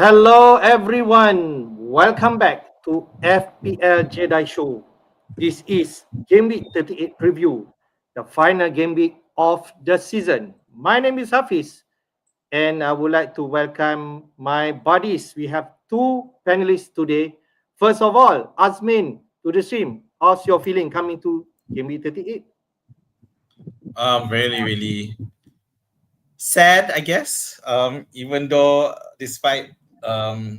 Hello everyone, welcome back to FPL Jedi Show. This is Gameweek 38 preview, the final game week of the season. My name is Hafiz and I would like to welcome my buddies. We have two panelists today. First of all, Azmin to the stream. How's your feeling coming to Gameweek 38? Really sad, I guess. Even though despite a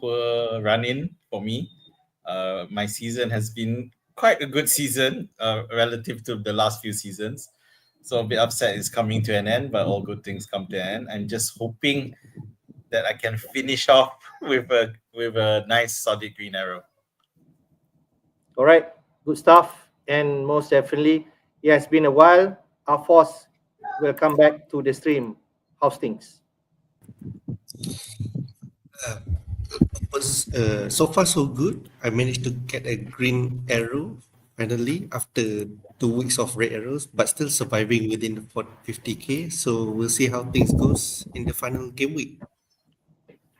poor run-in for me, my season has been quite a good season relative to the last few seasons. So a bit upset it's coming to an end, but all good things come to an end. I'm just hoping that I can finish off with a nice solid green arrow. All right, good stuff. And most definitely, it has been a while. Afosz will come back to the stream. How's things? So far so good. I managed to get a green arrow finally after 2 weeks of red arrows, but still surviving within the 50k. So we'll see how things goes in the final game week.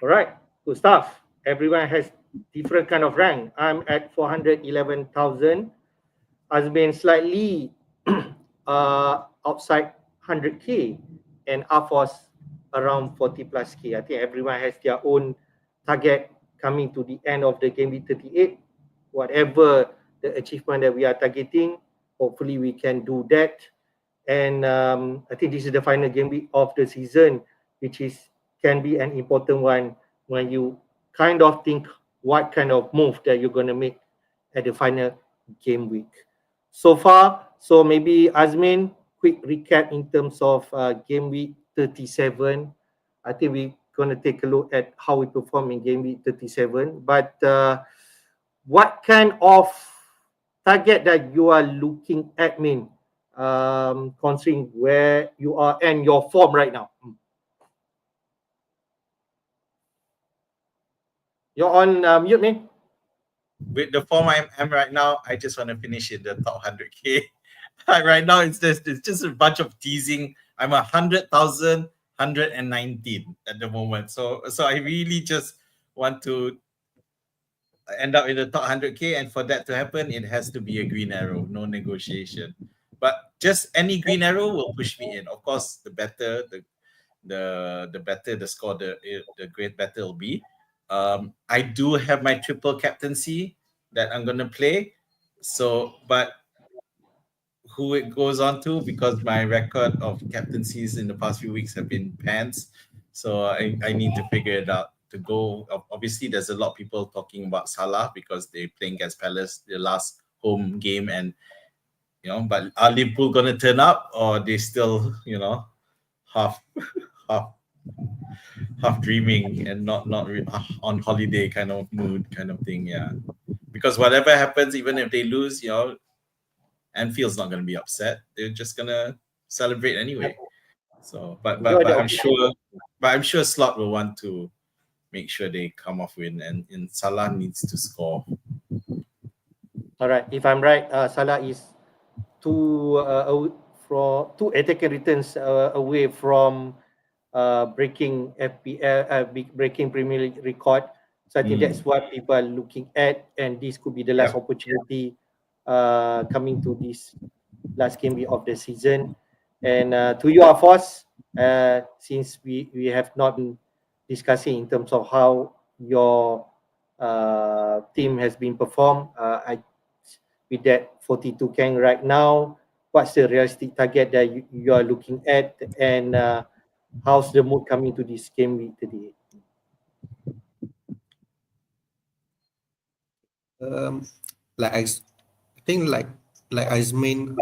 All right, good stuff. Everyone has different kind of rank. I'm at 411,000. Has been slightly outside 100k, and Afosz around 40 plus k. I think everyone has their own target coming to the end of the game week 38. Whatever the achievement that we are targeting, hopefully we can do that. And I think this is the final game week of the season, which can be an important one when you kind of think what kind of move that you're going to make at the final game week. So far, so maybe Azmin, quick recap in terms of game week 37. I think we're going to take a look at how we perform in game week 37. But what kind of target that you are looking at, considering where you are and your form right now? You're on mute, man. With the form I'm right now, I just want to finish in the top 100k. Right now, it's just a bunch of teasing. I'm 100,000, 119 at the moment. So I really just want to end up in the top 100k, and for that to happen, it has to be a green arrow, no negotiation. But just any green arrow will push me in. Of course, the better the better the score, the great better it'll be. I do have my triple captaincy that I'm gonna play. So, but who it goes on to, because my record of captaincies in the past few weeks have been pants. So I need to figure it out to go. Obviously, there's a lot of people talking about Salah because they're playing against Palace, the last home game, and but are Liverpool gonna turn up, or they still half half dreaming and not on holiday kind of mood kind of thing? Yeah, because whatever happens, even if they lose, Anfield's not going to be upset. They're just going to celebrate anyway. So, but I'm sure Slot will want to make sure they come off win, and Salah needs to score. All right, if I'm right, Salah is two attacking returns away from breaking FPL, breaking Premier League record. So I think that's what people are looking at, and this could be the last opportunity coming to this last game of the season. And to you, Afosz, since we have not been discussing in terms of how your team has been performed, with that 42 Kang right now, what's the realistic target that you are looking at, and how's the mood coming to this game week today? I think like Azmin,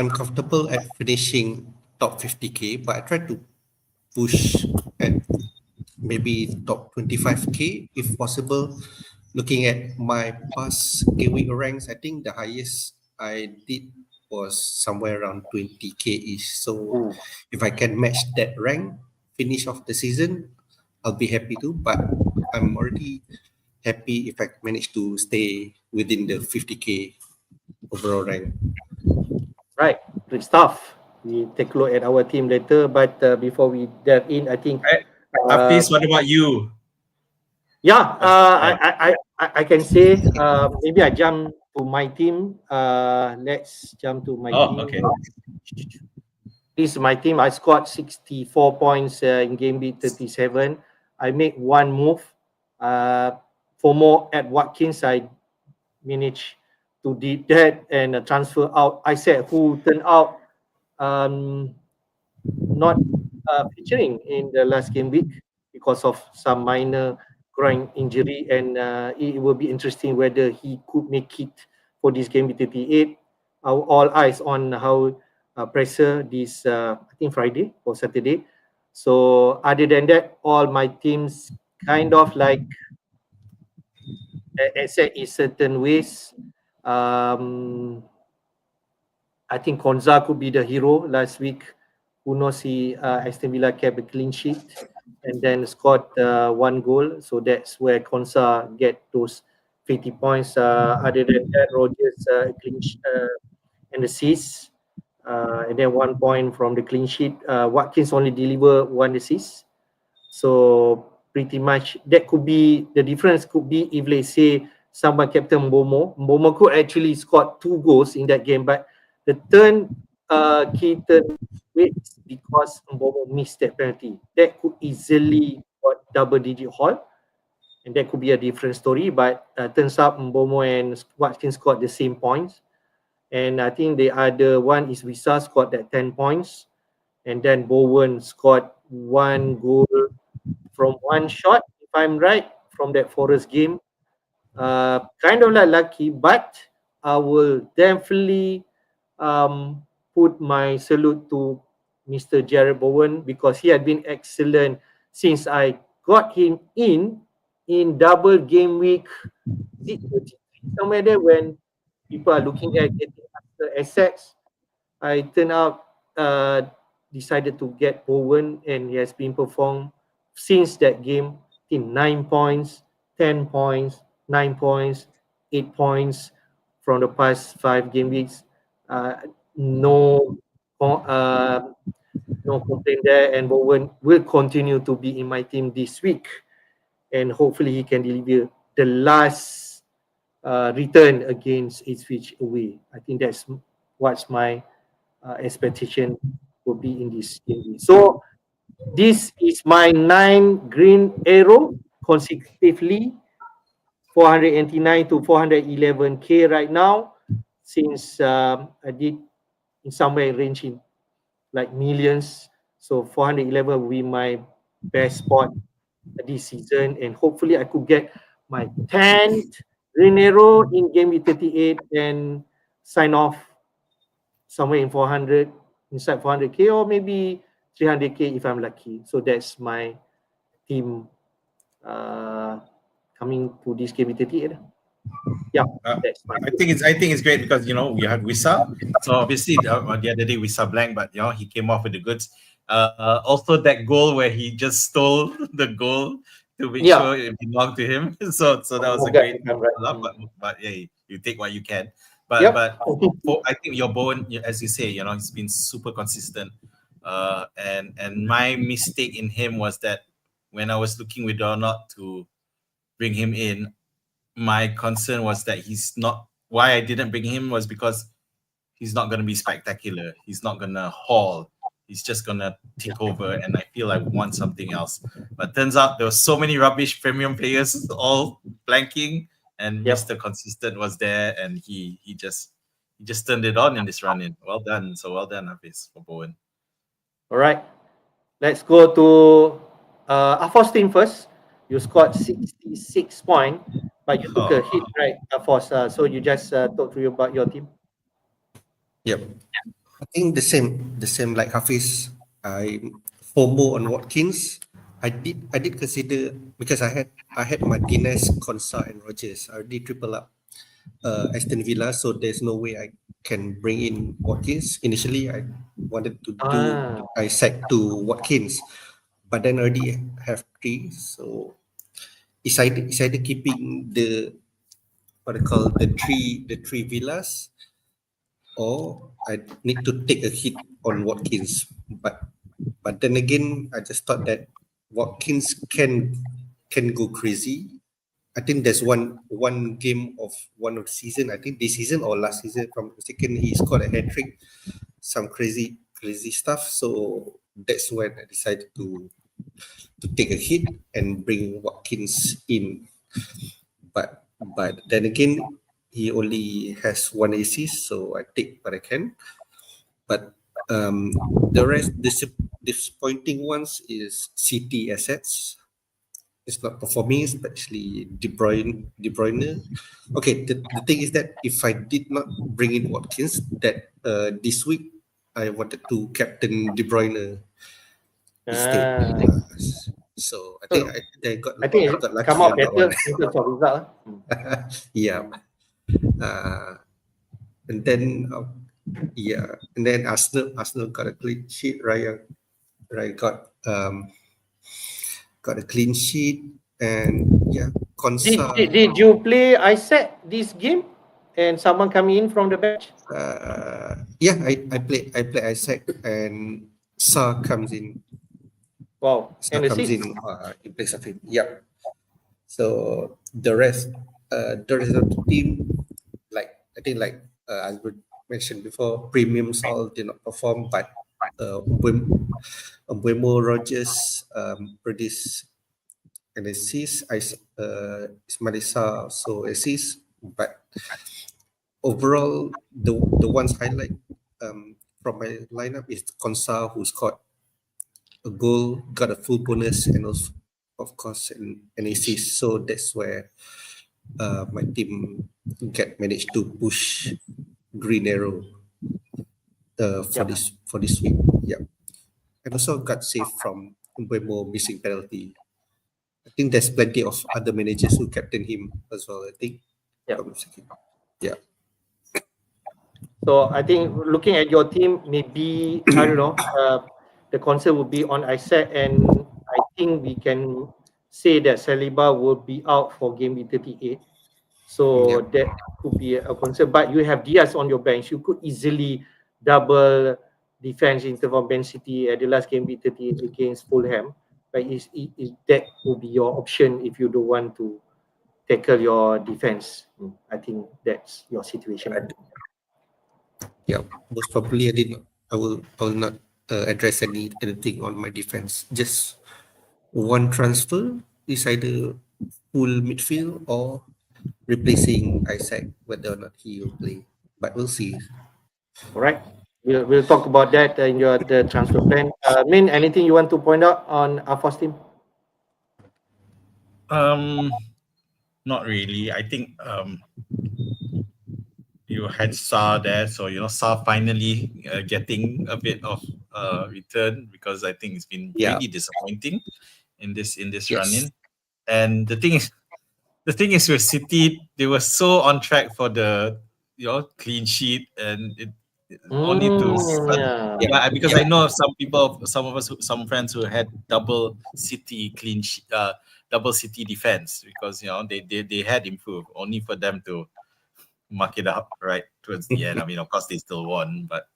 uncomfortable at finishing top 50k, but I try to push at maybe top 25k if possible. Looking at my past Gameweek ranks, I think the highest I did was somewhere around 20k ish. So if I can match that rank, finish off the season, I'll be happy too. But I'm already happy if I manage to stay within the 50k overall rank. Right, great stuff. We take a look at our team later, but before we delve in, I think Hafiz, what about you? yeah, What's the plan? I can say maybe I jump to my team. Let's jump to my team. Okay. This is my team. I scored 64 points in game week 37. I made one move. For more at Watkins, I managed to did that and transfer out. I said who turned out not featuring in the last game week because of some minor groin injury, and it will be interesting whether he could make it for this game week 38. All eyes on how pressure this I think Friday or Saturday. So other than that, all my teams kind of like except in certain ways. Um, I think Konza could be the hero last week. Who knows, he Aston Villa kept a clean sheet and then scored one goal. So that's where Konza get those 50 points. Other than that, Rogers and assist. And then 1 point from the clean sheet. Watkins only deliver one assist. So pretty much that could be the difference. Could be if let's say someone captain Mbomo could actually score 2 goals in that game, but the key turn waits because Mbomo missed that penalty. That could easily got double-digit haul, and that could be a different story. But turns out Mbomo and Watkins scored the same points, and I think the other one is Wisa scored that 10 points, and then Bowen scored 1 goal from 1 shot, if I'm right, from that Forest game. Kind of like lucky, but I will definitely put my salute to Mr. Jared Bowen because he had been excellent since I got him in double game week. Somewhere there when people are looking at getting after assets, I turned out decided to get Bowen, and he has been performed since that game in 9 points, 10 points, 9 points, 8 points from the past 5 game weeks. No, no complaint there, and Bowen will continue to be in my team this week, and hopefully he can deliver the last return against Ipswich away. I think that's what's my expectation will be in this game. So this is my 9 green arrow consecutively, 489 to 411k right now, since I did in somewhere ranging like millions. So 411 will be my best spot this season, and hopefully I could get my 10th green arrow in game week 38 and sign off somewhere in 400, inside 400k, or maybe 300k if I'm lucky. So that's my team coming to this game 38. Yeah, that's my I think it's great because we have Wisa. So obviously the other day Wisa blank, but he came off with the goods. Also that goal where he just stole the goal to make sure it belonged to him. So that was a great but yeah, you take what you can. But I think your Bowen, as you say, he's been super consistent. And my mistake in him was that when I was looking whether or not to bring him in, my concern was that he's not. Why I didn't bring him was because he's not going to be spectacular. He's not going to haul. He's just going to take over. And I feel I want something else. But turns out there were so many rubbish premium players all blanking, and Mr. Consistent was there, and he just turned it on in this run in. Well done. So well done, Hafiz, for Bowen. All right. Let's go to Afosz team first. You scored 66 points, but you took a hit, right, Afosz? So you just talk to you about your team. Yep. I think the same like Hafiz. I FOMO on Watkins. I did consider because I had Martinez, Konsa, and Rogers. I already triple up Aston Villa, so there's no way I can bring in Watkins. Initially, I wanted to do Ah, Isaac to Watkins, but then already have three, so it's either keeping the what I call the three villas, or I need to take a hit on Watkins. But then again, I just thought that Watkins can go crazy. I think there's one game of one of the season. I think this season or last season, if I'm not mistaken, he scored a hat trick, some crazy stuff. So that's when I decided to take a hit and bring Watkins in. But then again, he only has one assist, so I take what I can. But the rest, disappointing ones is City assets. It's not performing, especially De Bruyne. Okay, the thing is that if I did not bring in Watkins, that this week I wanted to captain De Bruyne instead. ah. So I think So I got I think I it got come lucky out on that one. better in terms of result. Yeah. Uh, and then and then Arsenal got a clean sheet. Raya got a clean sheet, and yeah, Did you play Isaac this game and someone coming in from the bench? Yeah, I play Isaac, and Sa comes in. Wow, Sa and comes assist. in in place of him. Yep. So the rest of the team, like I think, like as we mentioned before, premium Sol did not perform, but Buemo Rogers produced an assist. Ismailisa also assist, but overall, the ones highlight from my lineup is Konsa, who scored a goal, got a full bonus, and also, of course, an assist. So that's where my team managed to push Green Arrow for Yep. this week. Yeah, and also got saved from Mbemo missing penalty. I think there's plenty of other managers who captain him as well. I think. Yep. From second. Yeah. So I think looking at your team, maybe I don't know. The concern will be on Isaac, and I think we can say that Saliba will be out for game week 38. So Yeah. that could be a concern. But you have Diaz on your bench. You could easily double defense in terms of Man City at the last game week 38 against Fulham. But that would be your option if you don't want to tackle your defense. I think that's your situation. Yeah. Most probably, I did not. I will not address anything on my defense. Just one transfer is either full midfield or replacing Isaac, whether or not he will play. But we'll see. All right. We'll talk about that in the transfer plan. Min, anything you want to point out on Afosz team? Not really. I think you had Sa there, so Sa finally getting a bit of return, because I think it's been Yeah. really disappointing in this run Yes. in. And the thing is with City, they were so on track for the clean sheet, and it only to Yeah. because I know some friends who had double City double City defense, because they had improved, only for them to muck it up right towards the end. I mean, of course they still won, but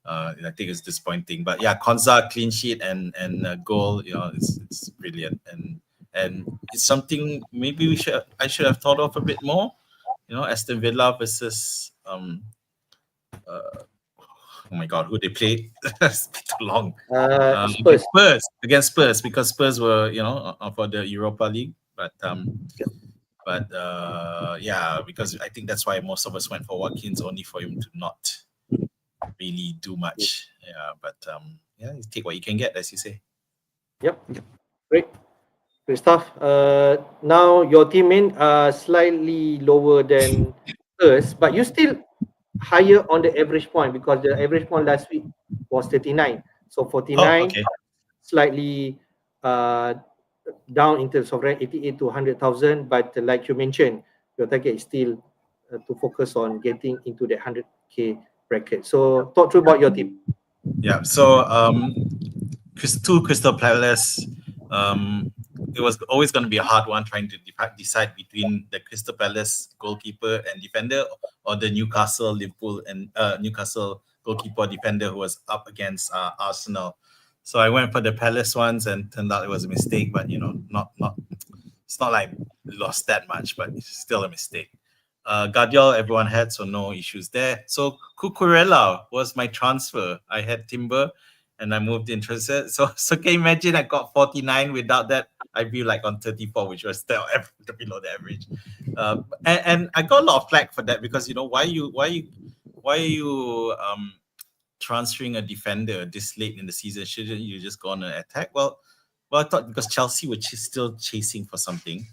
I think it's disappointing. But yeah, Konza clean sheet and goal, it's brilliant, and it's something maybe I should have thought of a bit more. Aston Villa versus oh my god, who they played? It's too long. Spurs. Against Spurs, because Spurs were for the Europa League, but yeah, because I think that's why most of us went for Watkins, only for him to not really do much. Yeah, but yeah, you take what you can get, as you say. Yep. Great stuff. Now your team in slightly lower than us, but you still higher on the average point because the average point last week was 39. So 49 okay. slightly down in terms of rank 88 to 100,000. But like you mentioned, your target is still to focus on getting into the 100k bracket. So talk through about your team. Yeah. So two Crystal Palace. It was always going to be a hard one trying to decide between the Crystal Palace goalkeeper and defender or the Newcastle Liverpool and Newcastle goalkeeper defender who was up against Arsenal. So I went for the Palace ones and turned out it was a mistake, but not it's not like lost that much, but it's still a mistake. Guardiola, everyone had, so no issues there. So Cucurella was my transfer. I had Timber and I moved interested. So can you imagine I got 49 without that? I'd be like on 34, which was still below the average. And I got a lot of flack for that because why are you transferring a defender this late in the season? Shouldn't you just go on an attack? Well, I thought because Chelsea were still chasing for something,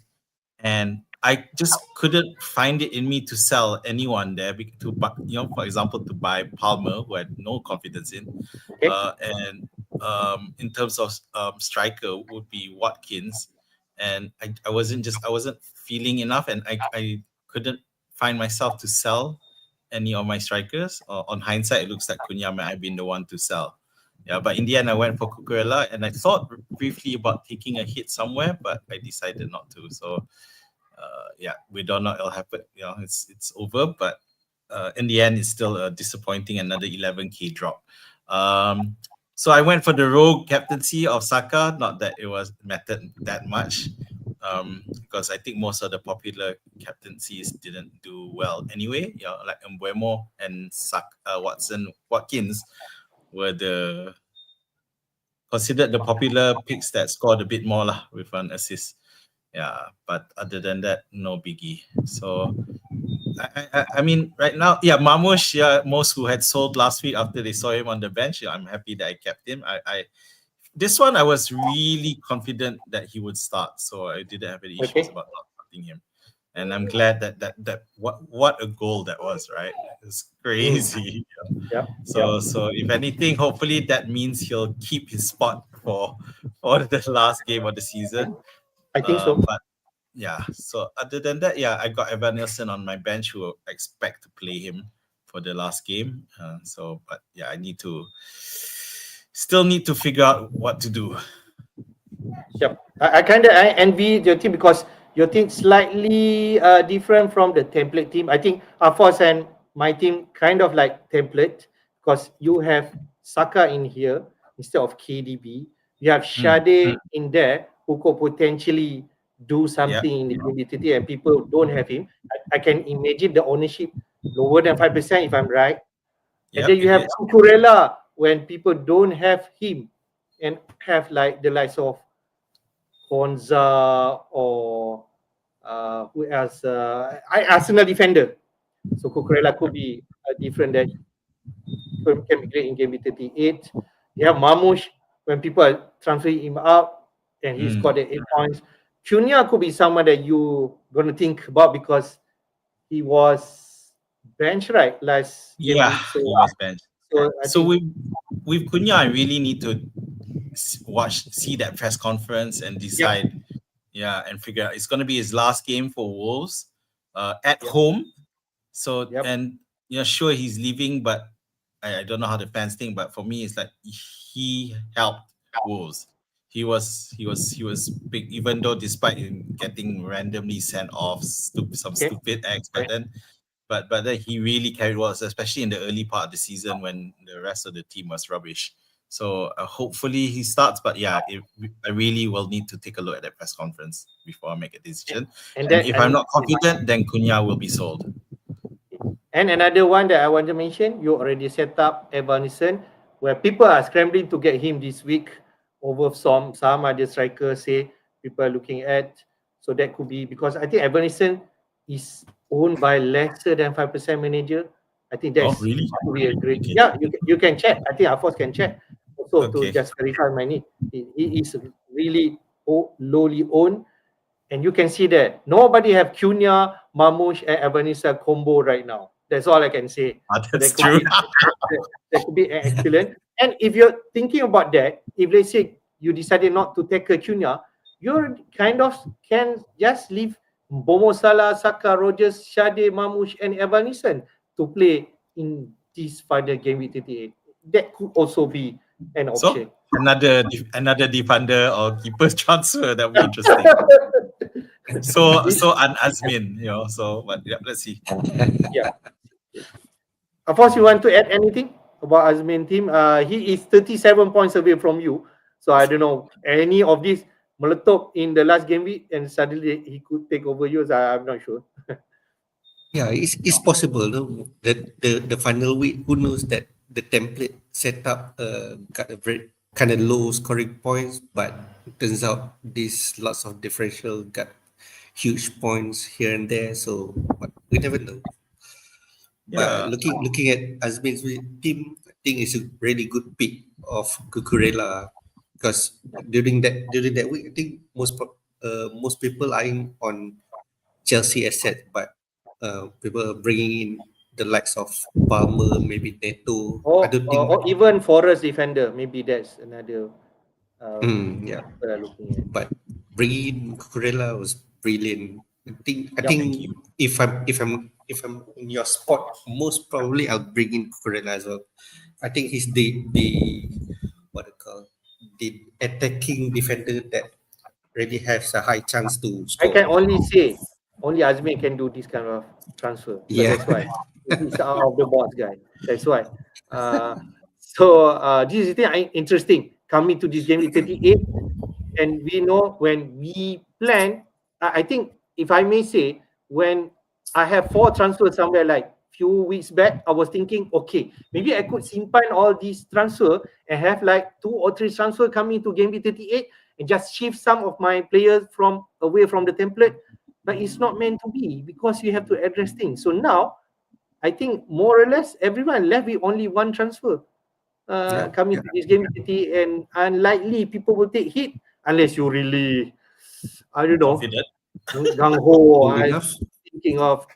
and I just couldn't find it in me to sell anyone there for example, to buy Palmer, who I had no confidence in. Okay. And in terms of striker would be Watkins, and I wasn't feeling enough, and I couldn't find myself to sell any of my strikers. On hindsight, it looks like Cunha might have been the one to sell. Yeah, but in the end, I went for Cucurella, and I thought briefly about taking a hit somewhere, but I decided not to. So, we don't know it'll happen. It's over, but in the end, it's still a disappointing another 11k drop. So I went for the rogue captaincy of Saka. Not that it was mattered that much, because I think most of the popular captaincies didn't do well anyway. Like Mbeumo and Watkins were considered the popular picks that scored a bit more with an assist. Yeah, but other than that, no biggie. So I mean, right now, Mamush, most who had sold last week after they saw him on the bench, I'm happy that I kept him. This one I was really confident that he would start, so I didn't have any issues about not starting him. And I'm glad that what a goal that was, right? It's crazy. Yeah. So if anything, hopefully that means he'll keep his spot for the last game of the season. I think so. But so other than that, I got Evan Nielsen on my bench who I expect to play him for the last game. I still need to figure out what to do. Yep. I kind of envy your team because your team slightly different from the template team. I think Afosz and my team kind of like template because you have Saka in here instead of KDB. You have Shade in there who could potentially do something in the community, and people don't have him. I can imagine the ownership lower than 5% if I'm right. And then you have Cucurella when people don't have him and have like the likes of Konza or who else? Arsenal defender. So Cucurella could be a different that can be great in Gameweek 38. You have Mamush when people are transferring him up and he scored the 8 points. Cunha could be someone that you gonna think about because he was bench right last game week. He was bench. So with Cunha, I really need to see that press conference and decide. And figure out it's going to be his last game for Wolves at home. So and sure he's leaving, but I don't know how the fans think. But for me, it's like he helped Wolves. He was big, even though despite him getting randomly sent off stupid acts, but then he really carried Wolves, especially in the early part of the season when the rest of the team was rubbish. So hopefully he starts, but I really will need to take a look at that press conference before I make a decision. And if I'm not confident, then Cunha will be sold. And another one that I want to mention, you already set up Evanison, where people are scrambling to get him this week over some other strikers say people are looking at. So that could be because I think Evanison is owned by lesser than 5% manager. I think that's really a great. Okay. Yeah, you can check. I think Afosz can check also to just verify my need. He is really lowly owned, and you can see that nobody have Cunha, Mamush, and Evanisa combo right now. That's all I can say. That's That could true. be that could be excellent. And if you're thinking about that, if let's say you decided not to take a Cunha, you kind of can just leave Bomo Salah, Saka, Rogers, Shade, Mamush, and Evanison to play in this final game with 38. That could also be an option. So another defender or keeper's transfer, that would be interesting. So an Azmin, but yeah, let's see. Yeah. Afosz, you want to add anything about Azmin team? He is 37 points away from you. So I don't know, any of these meletup in the last game week and suddenly he could take over you. So I'm not sure. Yeah, it's possible. No? The final week, who knows that the template setup got a very kind of low scoring points, but it turns out these lots of differential got huge points here and there. So but we never know. But Yeah. looking at Azmin's team, I think it's a really good pick of Cucurella because during that week, I think most people eyeing on Chelsea asset, but people are bringing in the likes of Palmer, maybe Neto. I don't think. Or even Forest defender. Maybe that's another Yeah, people are looking at. but bringing in Cucurella was brilliant. I Yeah. think if I'm in your spot, most probably I'll bring in Cucurella as well. I think he's the what I call the attacking defender that really has a high chance to I score. can only say only Azmin can do this kind of transfer. So Yeah. that's why he's out of the box guy. That's why. This is the thing interesting. Coming to this game with 38, and we know when we plan, I think if I may say, when I have 4 transfers somewhere like few weeks back, I was thinking, okay, maybe I could simpan all these transfer and have like 2 or 3 transfer coming to game week 38 and just shift some of my players from away from the template. But it's not meant to be because you have to address things. So now I think more or less everyone left with only 1 transfer coming to this game 30, and unlikely people will take hit unless you really, I don't know, Confident. gung ho. Good I enough. thinking of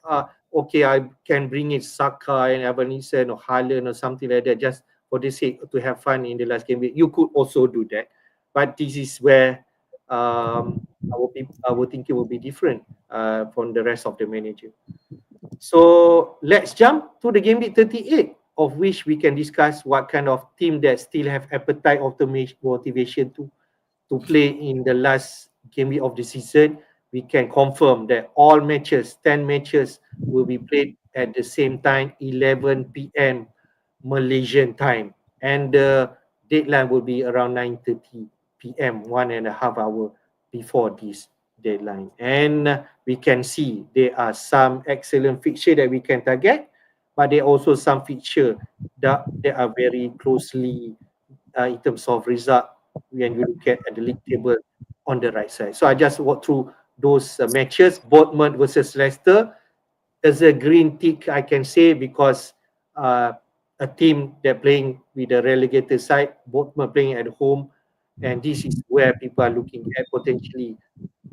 okay, I can bring in Saka and Evanison or Haaland or something like that just for the sake to have fun in the last game. You could also do that, but this is where our thinking will be different from the rest of the manager. So let's jump to the game week 38, of which we can discuss what kind of team that still have appetite of the motivation to play in the last game week of the season. We can confirm that all matches, 10 matches, will be played at the same time, 11 p.m. Malaysian time. And the deadline will be around 9:30 p.m., 1.5 hours before this deadline. And we can see there are some excellent fixture that we can target, but there are also some fixture that are very closely in terms of result when you look at the league table on the right side. So I just walk through those matches. Bournemouth versus Leicester as a green tick, I can say, because a team that playing with the relegated side, Bournemouth playing at home, and this is where people are looking at potentially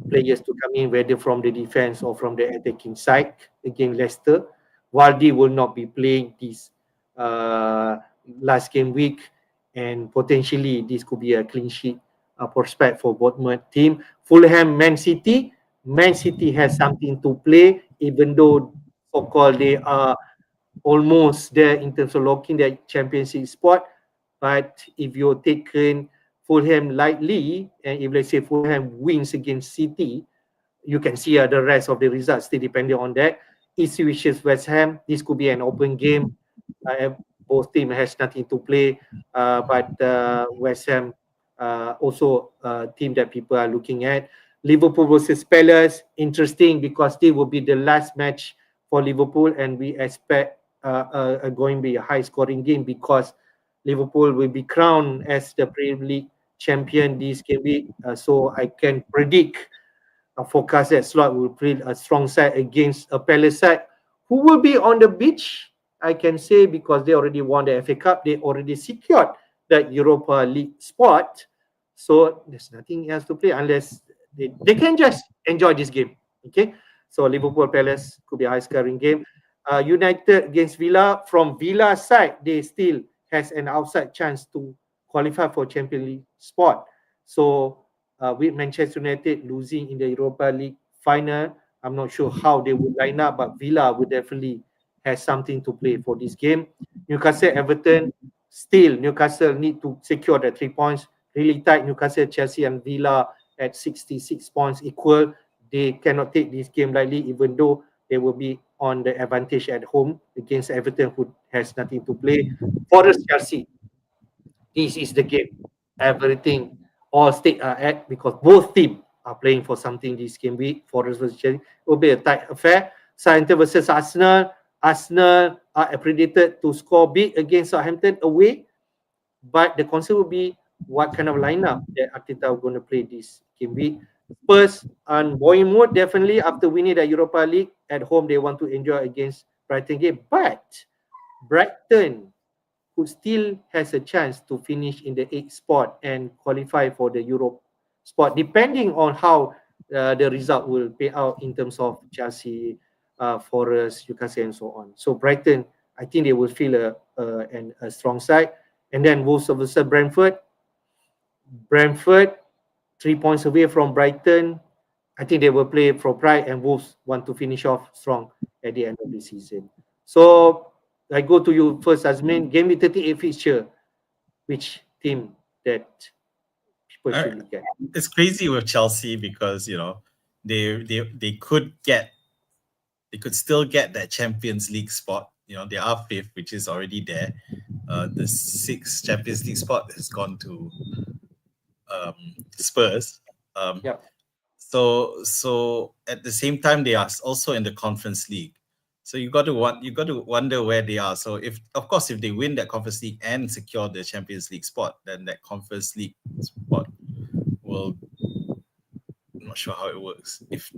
players to come in, whether from the defense or from the attacking side against Leicester. Vardy will not be playing this last game week, and potentially this could be a clean sheet prospect for Bournemouth team. Fulham, Man City. Man City has something to play, even though so-called they are almost there in terms of locking their championship spot. But if you're taking Fulham lightly, and if let's say Fulham wins against City, you can see the rest of the results still depending on that. East versus West Ham, this could be an open game. Both team has nothing to play, but West Ham also a team that people are looking at. Liverpool versus Palace, interesting because they will be the last match for Liverpool, and we expect going to be a high scoring game because Liverpool will be crowned as the Premier League champion this game week. So I can predict forecast that Slot will play a strong side against a Palace side who will be on the beach, I can say, because they already won the FA Cup. They already secured that Europa League spot. So there's nothing else to play unless they can just enjoy this game. Okay. So Liverpool Palace could be a high scoring game. United against Villa. From Villa side, they still has an outside chance to qualify for Champions League spot. So with Manchester United losing in the Europa League final, I'm not sure how they would line up, but Villa would definitely have something to play for this game. Newcastle, Everton, still Newcastle need to secure the 3 points. Really tight. Newcastle, Chelsea and Villa at 66 points equal. They cannot take this game lightly, even though they will be on the advantage at home against Everton, who has nothing to play. Forest, Chelsea, this is the game. Everything, all stakes are at, because both teams are playing for something this game week. Forest versus Chelsea will be a tight affair. Southampton versus Arsenal. Arsenal are accredited to score big against Southampton away, but the concern will be what kind of lineup that Arteta are going to play this game week. Spurs on Bournemouth, definitely after winning the Europa League at home, they want to enjoy against Brighton game. But Brighton, who still has a chance to finish in the 8th spot and qualify for the Europe spot, depending on how the result will pay out in terms of Chelsea, Forest, Newcastle, and so on. So Brighton, I think they will feel a strong side. And then Wolves versus Brentford. Brentford, 3 points away from Brighton. I think they will play for pride, and Wolves want to finish off strong at the end of the season. So I go to you first, Azmin. Game38 fixture. Which team that people should look at? It's crazy with Chelsea because they could still get that Champions League spot. They are fifth, which is already there. The 6th Champions League spot has gone to Spurs. Yeah. So at the same time, they are also in the Conference League. So you got to wonder where they are. So if they win that Conference League and secure the Champions League spot, then that Conference League spot will. I'm not sure how it works. If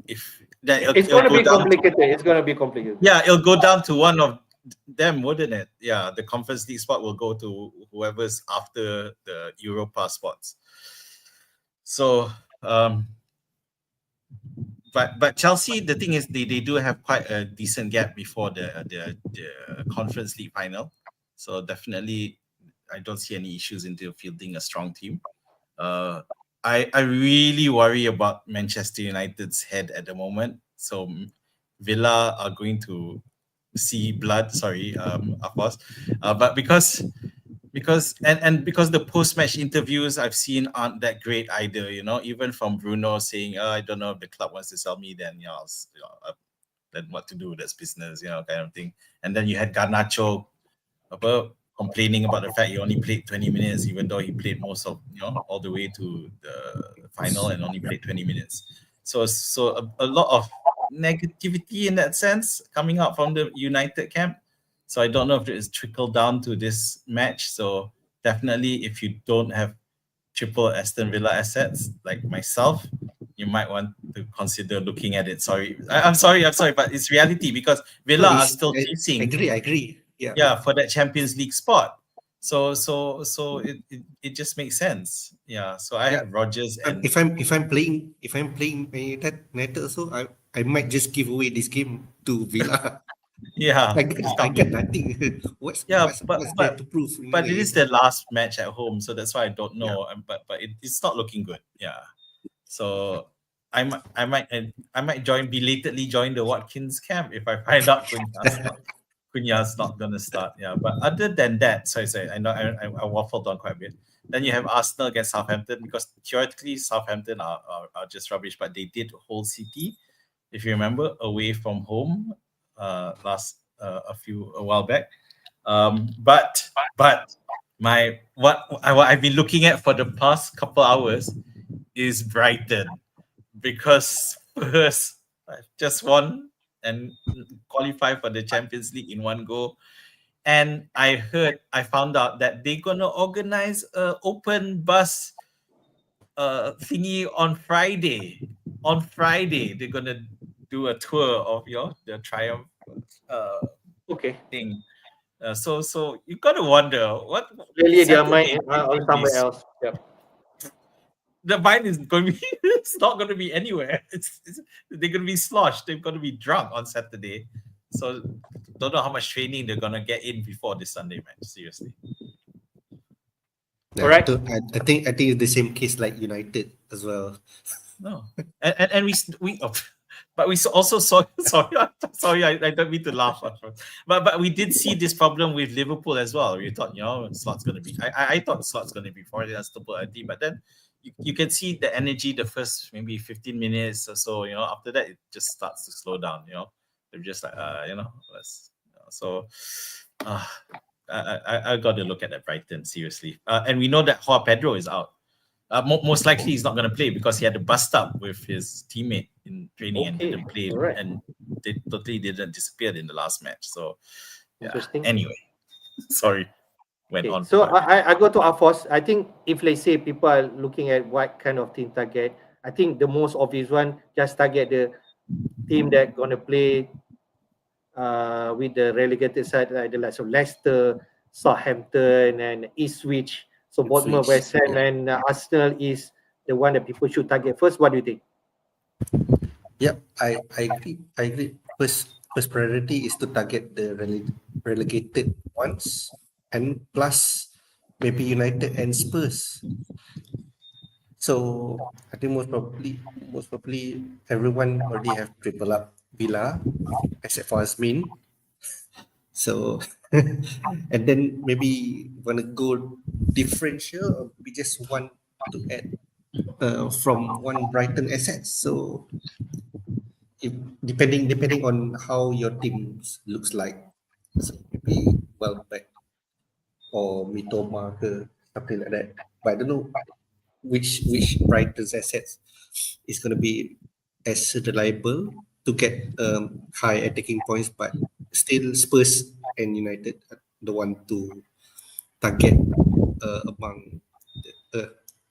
that it's going to be complicated. It's going to be complicated. Yeah, it'll go down to one of them, wouldn't it? Yeah, the Conference League spot will go to whoever's after the Europa spots. So, but Chelsea, the thing is, they do have quite a decent gap before the Conference League final. So definitely, I don't see any issues into fielding a strong team. I really worry about Manchester United's head at the moment. So Villa are going to see blood. Sorry, Afosz. But because the post-match interviews I've seen aren't that great either. Even from Bruno saying, "I don't know if the club wants to sell me, then then what to do? That's business," kind of thing. And then you had Garnacho complaining about the fact he only played 20 minutes, even though he played most of all the way to the final and only played 20 minutes. So a lot of negativity in that sense coming out from the United camp. So I don't know if it is trickled down to this match. So definitely, if you don't have triple Aston Villa assets like myself, you might want to consider looking at it. I'm sorry, but it's reality because Villa are still chasing. I agree. Yeah, for that Champions League spot. So it just makes sense. Yeah. So I have Rodgers, and if I'm playing United also, I might just give away this game to Villa. Yeah, I get nothing. What's there to prove? But it is their last match at home, so that's why I don't know. Yeah. But it's not looking good. Yeah. So I might belatedly join the Watkins camp if I find out Cunha's not going to start. Yeah. But other than that, sorry, I know I waffled on quite a bit. Then you have Arsenal against Southampton, because theoretically Southampton are just rubbish, but they did hold City, if you remember, away from home a while back. But what I've been looking at for the past couple hours is Brighton, because Spurs just won and qualified for the Champions League in one go. And I found out that they're gonna organize an open bus thingy on Friday. On Friday, they're gonna do a tour of the Triumph thing. So you gotta wonder what really their mind or somewhere else. Yep. The mind is going to be it's not going to be anywhere. They're going to be sloshed. They're going to be drunk on Saturday. So don't know how much training they're gonna get in before this Sunday match. Seriously. Yeah, Alright. I think it's the same case like United as well. No, and we but we also saw sorry I don't mean to laugh, but we did see this problem with Liverpool as well. We thought Slot's gonna be I thought Slot's gonna be for us to put a team, but then you can see the energy the first maybe 15 minutes or so. After that it just starts to slow down. They're just like let's so. I got to look at that Brighton seriously, and we know that Joao Pedro is out. Most likely he's not going to play because he had to bust up with his teammate in training and didn't play, alright. and they totally didn't disappear in the last match. So, yeah. Interesting. Anyway, sorry, went Okay, on. so I go to Afosz. I think if let's say people are looking at what kind of team target, I think the most obvious one, just target the team that gonna play with the relegated side, like the likes of Leicester, Southampton, and Ipswich. So Bournemouth, Ipswich, West Ham, and Arsenal is the one that people should target first. What do you think? Yep, I agree. I agree. First priority is to target the relegated ones, and plus maybe United and Spurs. So I think most probably everyone already have triple up Villa, except for Azmin. So and then maybe wanna go differential, or we just want to add from one Brighton assets. So if depending on how your team looks like, so maybe Welbeck or Mitoma ke, something like that. But I don't know which Brighton's assets is going to be as reliable to get high attacking points, but still Spurs and United are the one to target among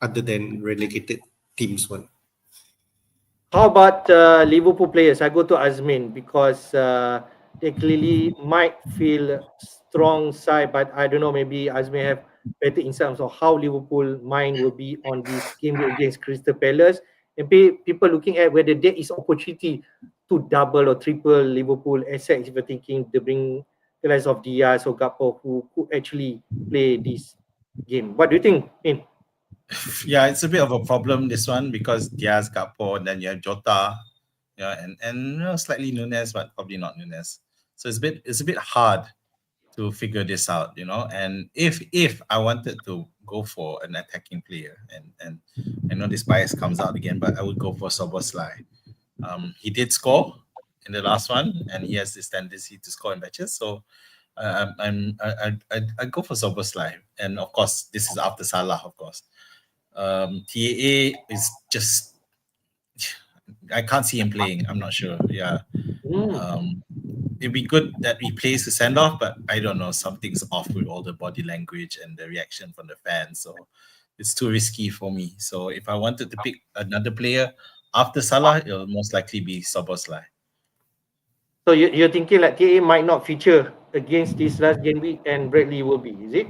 other than relegated teams one. How about Liverpool players? I go to Azmin because they clearly might feel strong side, but I don't know. Maybe Azmin have better insights of how Liverpool mind will be on this game against Crystal Palace. And people looking at whether there is opportunity to double or triple Liverpool assets if you're thinking to bring the likes of Diaz or Gakpo who could actually play this game. What do you think, In? Yeah, it's a bit of a problem this one because Diaz, Gakpo, and then you have Jota, and slightly Nunes, but probably not Nunes. So it's a bit hard to figure this out, And if I wanted to go for an attacking player, and I know this bias comes out again, but I would go for Soboslai. He did score in the last one, and he has this tendency to score in matches. So I go for Soboslai, and of course this is after Salah, of course. TAA is just I can't see him playing. I'm not sure. Yeah. It'd be good that he plays the send off, but I don't know. Something's off with all the body language and the reaction from the fans. So it's too risky for me. So if I wanted to pick another player after Salah, it'll most likely be Soboslai. So you're thinking like TA might not feature against this last game week and Bradley will be, is it?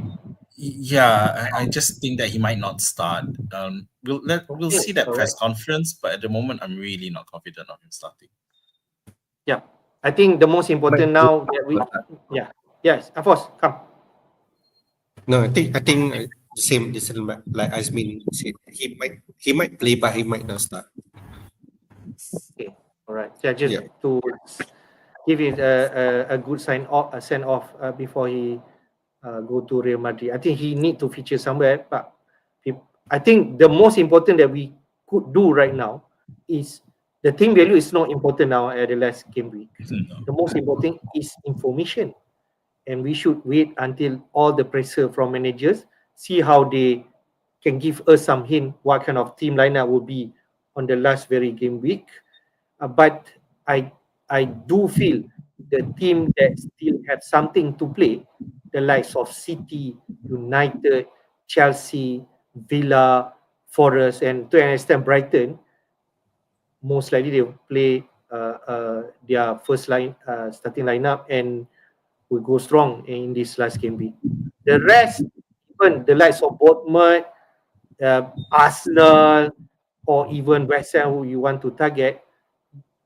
Yeah, I just think that he might not start. We'll see that press conference, but at the moment, I'm really not confident of him starting. Yeah, I think the most important now that we, yes, Afosz, come. No, I think the same like Azmin said. He might play, but he might not start. Okay, all right. Yeah, just to give it a good send off before he go to Real Madrid. I think he need to feature somewhere, but I think the most important that we could do right now is the team value is not important now at the last game week. The most important is information, and we should wait until all the pressure from managers see how they can give us some hint what kind of team lineup will be on the last very game week. But I do feel the team that still have something to play, the likes of City, United, Chelsea, Villa, Forest, and to an extent Brighton, most likely they will play their first starting lineup and will go strong in this last game week. The rest, even the likes of Bournemouth, Arsenal, or even West Ham who you want to target,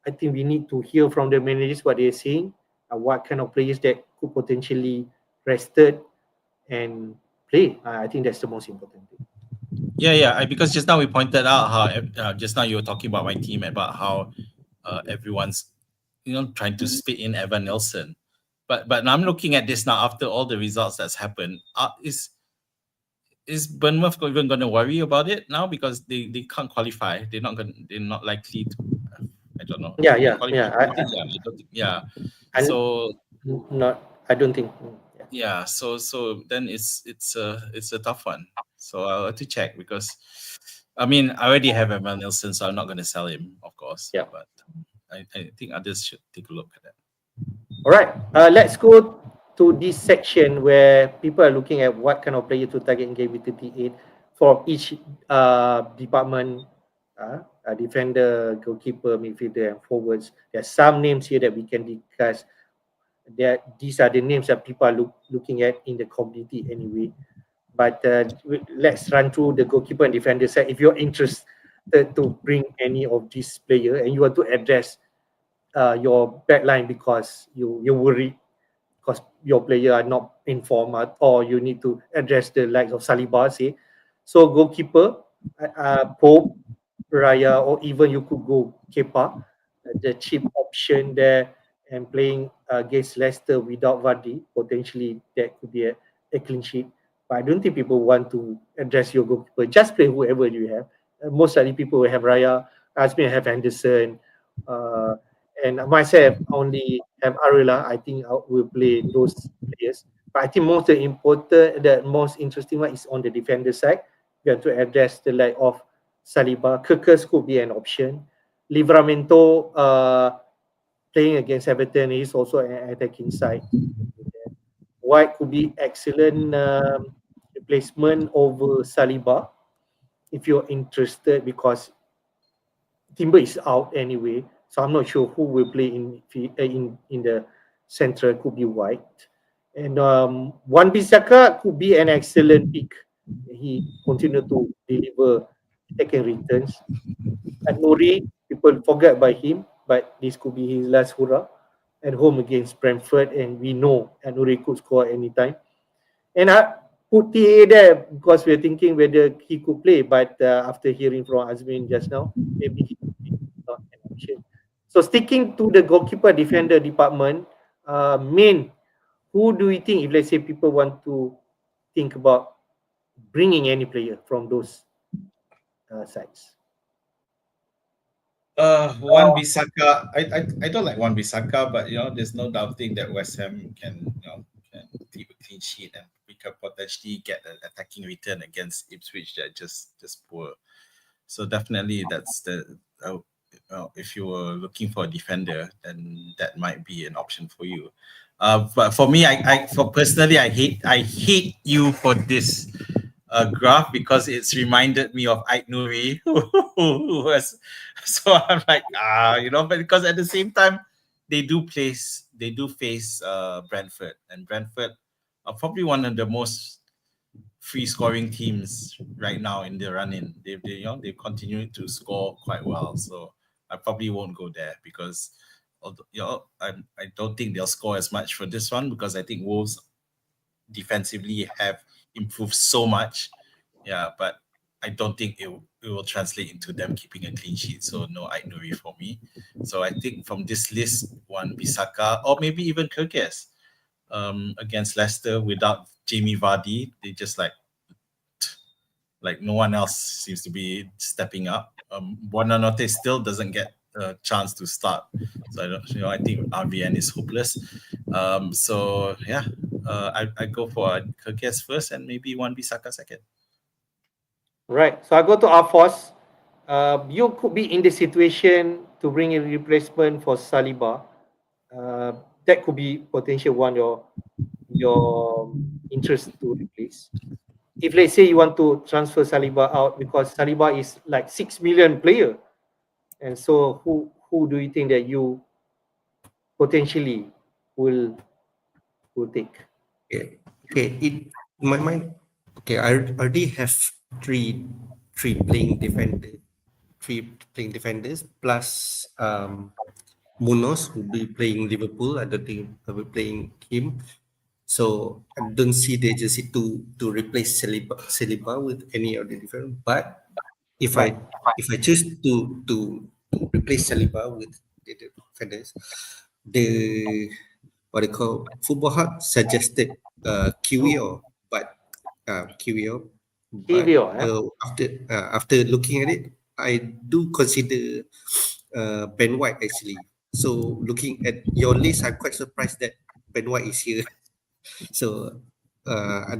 I think we need to hear from the managers what they're saying what kind of players that could potentially rested and play. I think that's the most important thing. Yeah. Because just now we pointed out how just now you were talking about my team about how everyone's trying to spit in Evan Nelson, but I'm looking at this now after all the results that's happened. Is Bournemouth even going to worry about it now because they can't qualify? They're not likely to. I don't know. Yeah. I don't think. Yeah. So I don't think. yeah. So then it's a tough one. So I'll have to check because, I mean, I already have Evan Nelson, so I'm not going to sell him, of course. Yeah. But I think others should take a look at that. All right. Let's go to this section where people are looking at what kind of player to target in Gameweek 38 for each department. Defender, goalkeeper, midfielder, and forwards. There are some names here that we can discuss. These are the names that people are looking at in the community anyway. But let's run through the goalkeeper and defender side. If you're interested to bring any of these players and you want to address your backline because you worry because your player are not informed, or you need to address the likes of Saliba, say. So goalkeeper, Pope, Raya, or even you could go Kepa, the cheap option there, and playing against Leicester without Vardy, potentially that could be a clean sheet. But I don't think people want to address your goalkeeper. Just play whoever you have. Most likely people will have Raya, Azmin have Henderson, and myself only have Arula. I think I will play those players. But I think the most interesting one is on the defender side. We have to address the lack of Saliba. Kirkers could be an option. Livramento playing against Everton is also an attacking side. White could be excellent replacement over Saliba if you're interested, because Timber is out anyway, so I'm not sure who will play in the central. Could be White, and Wan Bissaka could be an excellent pick. He continued to deliver attacking returns. At Nuri, people forget by him, but this could be his last hurrah at home against Brentford, and we know Nuri could score anytime. And I put TA there because we're thinking whether he could play, but after hearing from Azmin just now, maybe he could be not an option. So sticking to the goalkeeper defender department, main, who do you think, if let's say people want to think about bringing any player from those sides? Wan Bissaka. I don't like Wan Bissaka, but there's no doubting that West Ham can keep a clean sheet and we can potentially get an attacking return against Ipswich that just poor. So definitely that's the if you were looking for a defender, then that might be an option for you. But for me, I hate you for this graph because it's reminded me of Ait Nouri, who was. So I'm like, but because at the same time they do face Brentford, and Brentford are probably one of the most free scoring teams right now in the run-in. They continue to score quite well, so I probably won't go there because I don't think they'll score as much for this one because I think Wolves defensively have improved so much. Yeah, but I don't think it will translate into them keeping a clean sheet. So no Aït-Nouri for me. So I think from this list, Wan Bissaka or maybe even Kirkes against Leicester without Jamie Vardy, they just like no one else seems to be stepping up. Buonanotte still doesn't get a chance to start. So I think RVN is hopeless. So yeah, I go for Kirkes first and maybe Wan Bissaka second. Right. So I go to Afosz. You could be in the situation to bring a replacement for Saliba. That could be potential one your interest to replace. If let's say you want to transfer Saliba out because Saliba is like 6 million player, and so who do you think that you potentially will take? Okay. In my mind, okay, I already have three playing defenders plus Munoz will be playing Liverpool. I don't think I will be playing him. So I don't see the agency to replace Saliba with any of the different. But if I choose to replace Saliba with the defenders, the what they call Football Hub suggested QEO, but QEO, but TVO, after looking at it, I do consider Ben White actually. So looking at your list, I'm quite surprised that Ben White is here. So I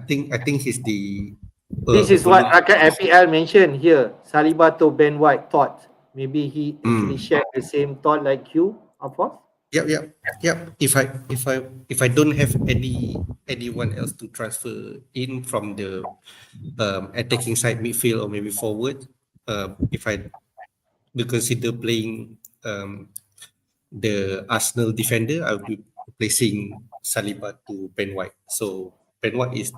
think he's the This is what overlooked. Rakan FPL mentioned here. Saliba to Ben White thought. Maybe he actually shared the same thought like you, Afosz. Yep. If I don't have anyone else to transfer in from the attacking side, midfield or maybe forward, if I do consider playing the Arsenal defender, I will be replacing Saliba to Ben White. So Ben White is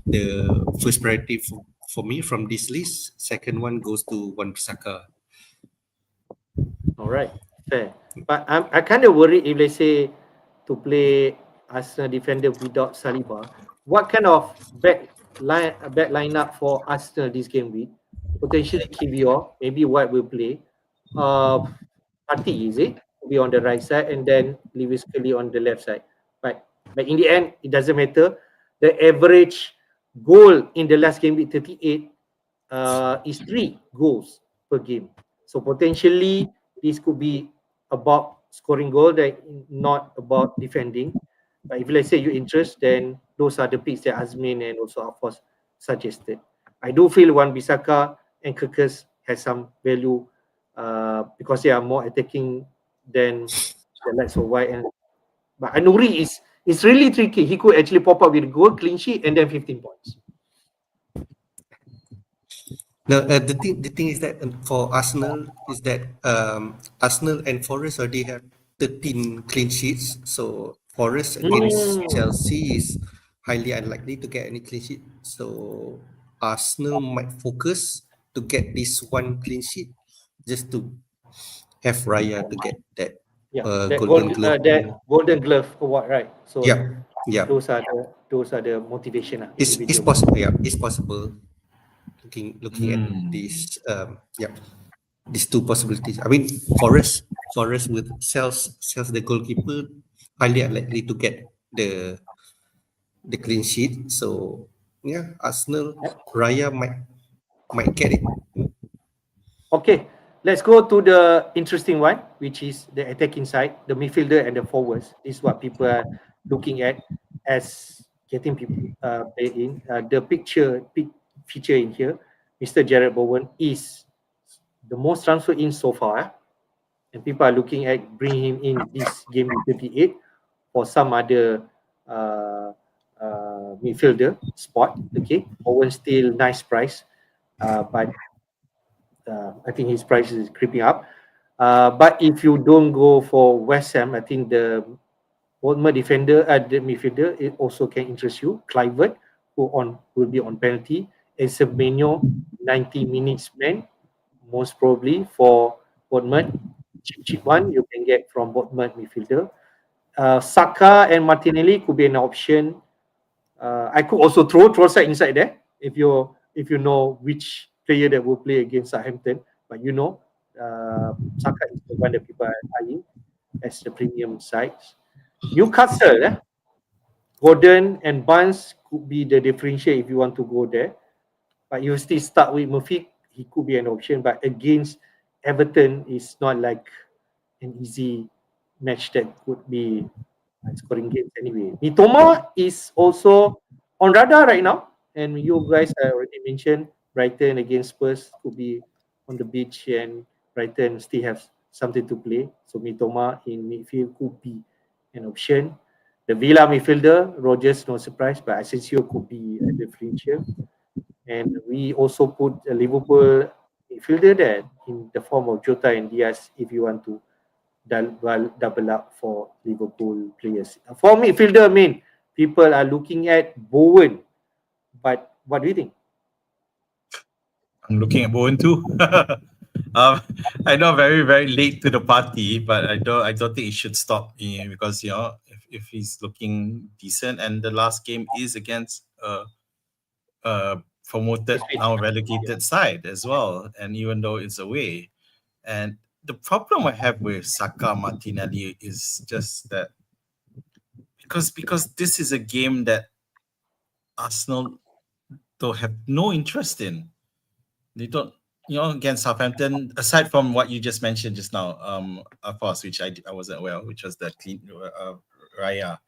the first priority for me from this list. Second one goes to Wan-Bissaka. All right, fair. But I kind of worried if let's say to play Arsenal defender without Saliba, what kind of back lineup for Arsenal this game week? Potentially Kivior, maybe White will play. Party is it? Will be on the right side and then Lewis Kelly on the left side. But in the end, it doesn't matter. The average goal in the last game week 38 is 3 goals per game. So potentially this could be about scoring goal, that not about defending. But if let's say you're interested, then those are the picks that Azmin and also Afosz suggested. I do feel Wan-Bissaka and Kirkers has some value because they are more attacking than the likes of White. But Anuri is really tricky. He could actually pop up with a goal, clean sheet, and then 15 points. No, the thing is that for Arsenal is that Arsenal and Forest already have 13 clean sheets. So Forest against Chelsea is highly unlikely to get any clean sheet. So Arsenal might focus to get this one clean sheet just to have Raya to get that that golden glove. that golden glove award, right? So yeah. those are the motivation. It's possible. Yeah, it's possible. Looking at these these two possibilities. I mean, Forest with sells the goalkeeper, highly unlikely to get the clean sheet. So yeah, Arsenal Raya might get it. Okay, let's go to the interesting one, which is the attacking side, the midfielder and the forwards. This is what people are looking at as getting people paid in. The feature in here, Mr. Jared Bowen is the most transfer in so far, and people are looking at bringing him in this game with 38 for some other midfielder spot. Okay, Bowen still nice price, but I think his price is creeping up. But if you don't go for West Ham, I think the Bournemouth defender, the midfielder, it also can interest you. Clivert, who will be on penalty, and Semenyo, 90 minutes man, most probably for Bournemouth. Cheap one you can get from Bournemouth midfielder. Saka and Martinelli could be an option. I could also throw Trossard inside there if you know which player that will play against Southampton. But Saka is the one that people are eyeing as the premium sides. Newcastle, Gordon and Barnes could be the differential if you want to go there. But you still start with Murphy, he could be an option. But against Everton, it's not like an easy match that could be scoring games anyway. Mitoma is also on radar right now, and you guys already mentioned Brighton against Spurs could be on the beach, and Brighton still have something to play. So Mitoma in midfield could be an option. The Villa midfielder, Rodgers, no surprise, but Asensio could be a differential. And we also put a Liverpool midfielder there in the form of Jota and Diaz if you want to double up for Liverpool players. For midfielder, people are looking at Bowen. But what do you think? I'm looking at Bowen too. I know very very late to the party, but I don't think it should stop me because if he's looking decent and the last game is against promoted This week. now relegated side as well, and even though it's away, and the problem I have with Saka Martinelli is just that because this is a game that Arsenal don't have no interest in. They don't, against Southampton. Aside from what you just mentioned just now, Afosz, which I wasn't aware of, which was the clean Raya.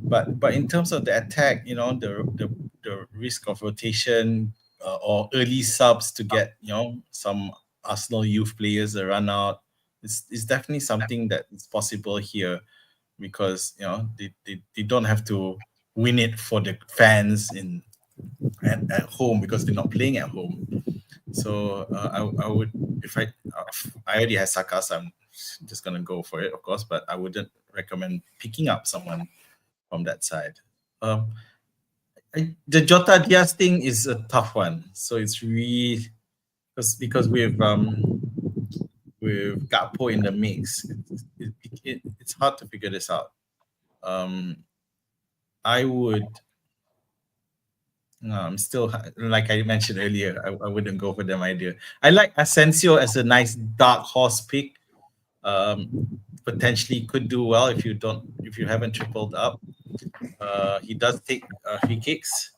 But in terms of the attack, the risk of rotation or early subs to get some Arsenal youth players a run out is definitely something that is possible here because they don't have to win it for the fans at home because they're not playing at home. So I would if I already have Saka, so I'm just gonna go for it, of course. But I wouldn't recommend picking up someone from that side. The Jota Diaz thing is a tough one. So it's really because with Gakpo in the mix, it's hard to figure this out. I would. No, I'm still like I mentioned earlier. I wouldn't go for them idea. I like Asensio as a nice dark horse pick. Potentially could do well if you haven't tripled up. He does take free kicks.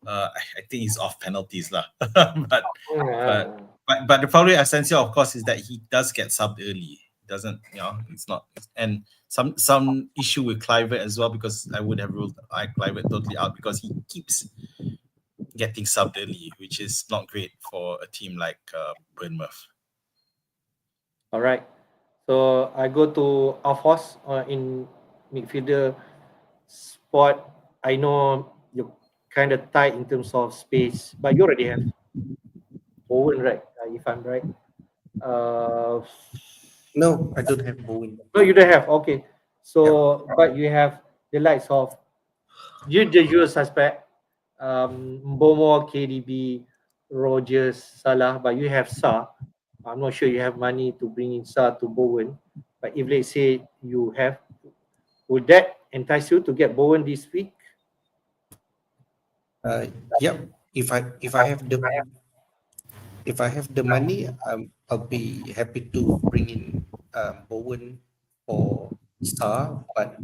I think he's off penalties lah. but the problem with Asensio, of course, is that he does get subbed early. Doesn't it's not, and some issue with Clivert as well because I would have ruled Clivert totally out because he keeps getting subbed early, which is not great for a team like Bournemouth. All right. So I go to Afosz in midfielder spot. I know you're kind of tight in terms of space, but you already have Owen, right? If I'm right. No, I don't have Bowen. No, you don't have. Okay. So, but you have the likes of the usual suspect, Mbomo, KDB, Rogers, Salah, but you have Sa. I'm not sure you have money to bring in Sa to Bowen. But if let's say you have, would that entice you to get Bowen this week? Yep. If I have the money, I'll be happy to bring in Bowen or Star, but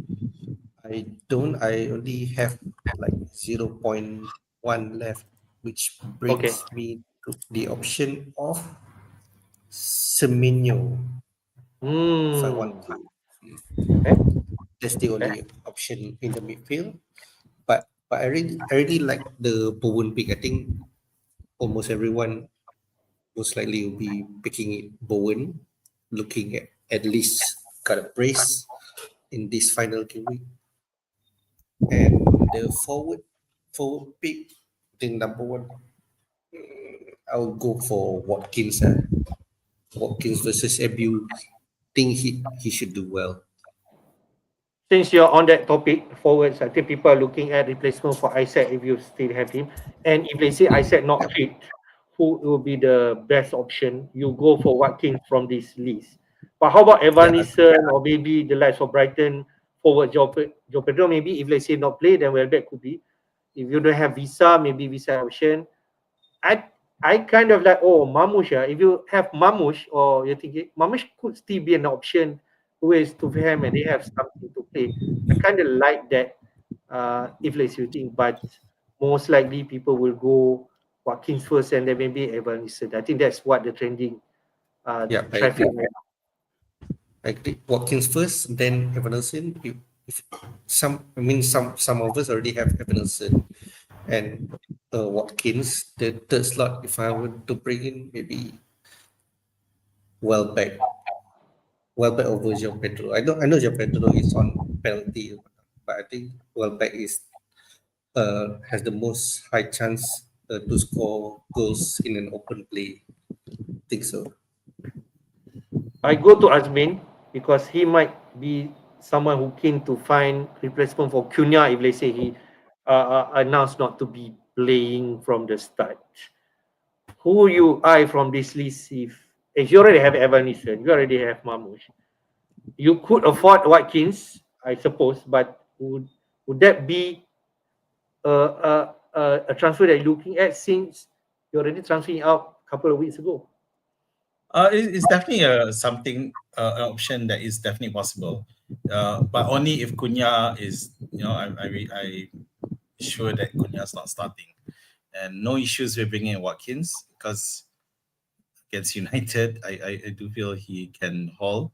I don't. I only have like 0.1 left, which brings me to the option of Semenyo. If I want to, that's the only option in the midfield. But I really like the Bowen pick. I think almost everyone most likely will be picking it Bowen, looking at least got a brace in this final game week. And the forward pick, I think number one, I'll go for Watkins. Watkins versus Abu. Think he should do well. Since you're on that topic, forwards, I think people are looking at replacement for Isaac if you still have him. And if they say Isaac not fit, who will be the best option? You go for Watkins from this list. But how about Evanison or maybe the likes of Brighton forward Joe Pedro? Maybe if let's say not play, then that could be. If you don't have Visa, maybe Visa option. I kind of like Mamush. If you have Mamush or you're thinking Mamush could still be an option with Tufham and they have something to play. I kind of like that if let's you think, but most likely people will go Watkins first and then maybe Evanison. I think that's what the trending traffic right now. I agree. Watkins first, then Evanison. If some of us already have Evanison and Watkins. The third slot, if I were to bring in maybe Welbeck over João Pedro. I know João Pedro is on penalty, but I think Welbeck has the most high chance to score goals in an open play. I think so. I go to Azmin because he might be someone who keen to find replacement for Cunha if let's say he announced not to be playing from the start. Who you eye from this list if If you already have Evan Neeson, you already have Marmoush, you could afford Watkins, I suppose, but would that be a transfer that you're looking at since you're already transferring out a couple of weeks ago? It's definitely something an option that is definitely possible, but only if Cunha is, I sure that Cunha's not starting, and no issues with bringing in Watkins because against United, I do feel he can haul.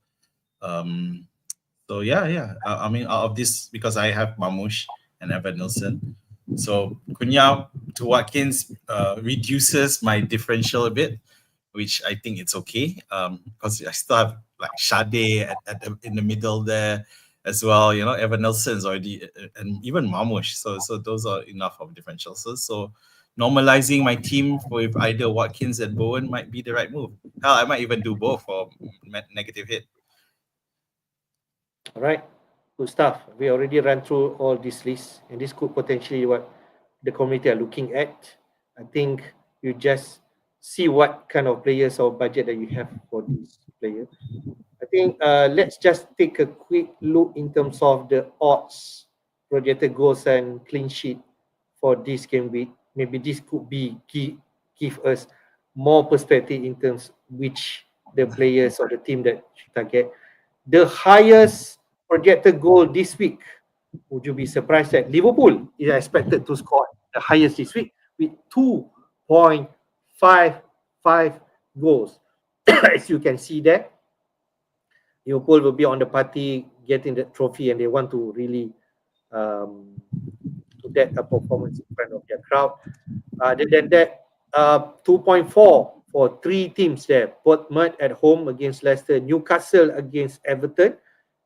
So yeah. I mean, out of this, because I have Mamush and Evan Nilsson, so Cunha to Watkins reduces my differential a bit, which I think it's okay. Because I still have like Sade in the middle there as well. Evan Nelson's already and even Mamush. So those are enough of differentials. So normalizing my team with either Watkins and Bowen might be the right move. Hell, I might even do both for negative hit. All right, good stuff. We already ran through all these lists, and this could potentially what the community are looking at. I think you just see what kind of players or budget that you have for this player. I think let's just take a quick look in terms of the odds, projected goals and clean sheet for this game week. Maybe this could be give us more perspective in terms which the players or the team that should target. The highest projected goal this week, would you be surprised that Liverpool is expected to score the highest this week with 2.55 goals? As you can see there, Liverpool will be on the party getting the trophy and they want to really to get a performance in front of their crowd. Other than that, 2.4 for three teams there. Bournemouth at home against Leicester, Newcastle against Everton,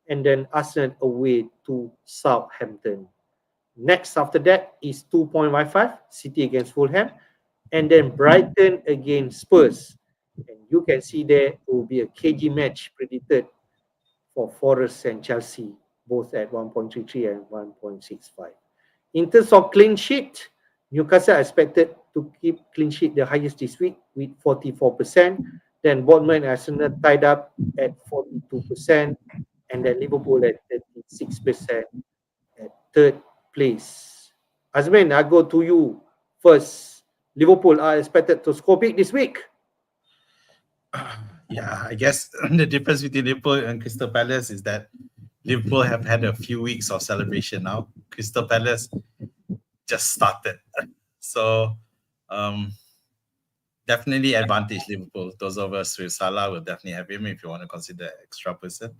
and then Arsenal away to Southampton. Next after that is 2.15, City against Fulham, and then Brighton against Spurs. And you can see there will be a KG match predicted for Forest and Chelsea, both at 1.33 and 1.65. In terms of clean sheet, Newcastle are expected to keep clean sheet the highest this week with 44%. Then Bournemouth and Arsenal tied up at 42%. And then Liverpool at 36% at third place. Azmin, I go to you first. Liverpool are expected to score big this week. Yeah, I guess the difference between Liverpool and Crystal Palace is that Liverpool have had a few weeks of celebration now. Crystal Palace just started. So definitely advantage Liverpool. Those of us with Salah will definitely have him if you want to consider extra person.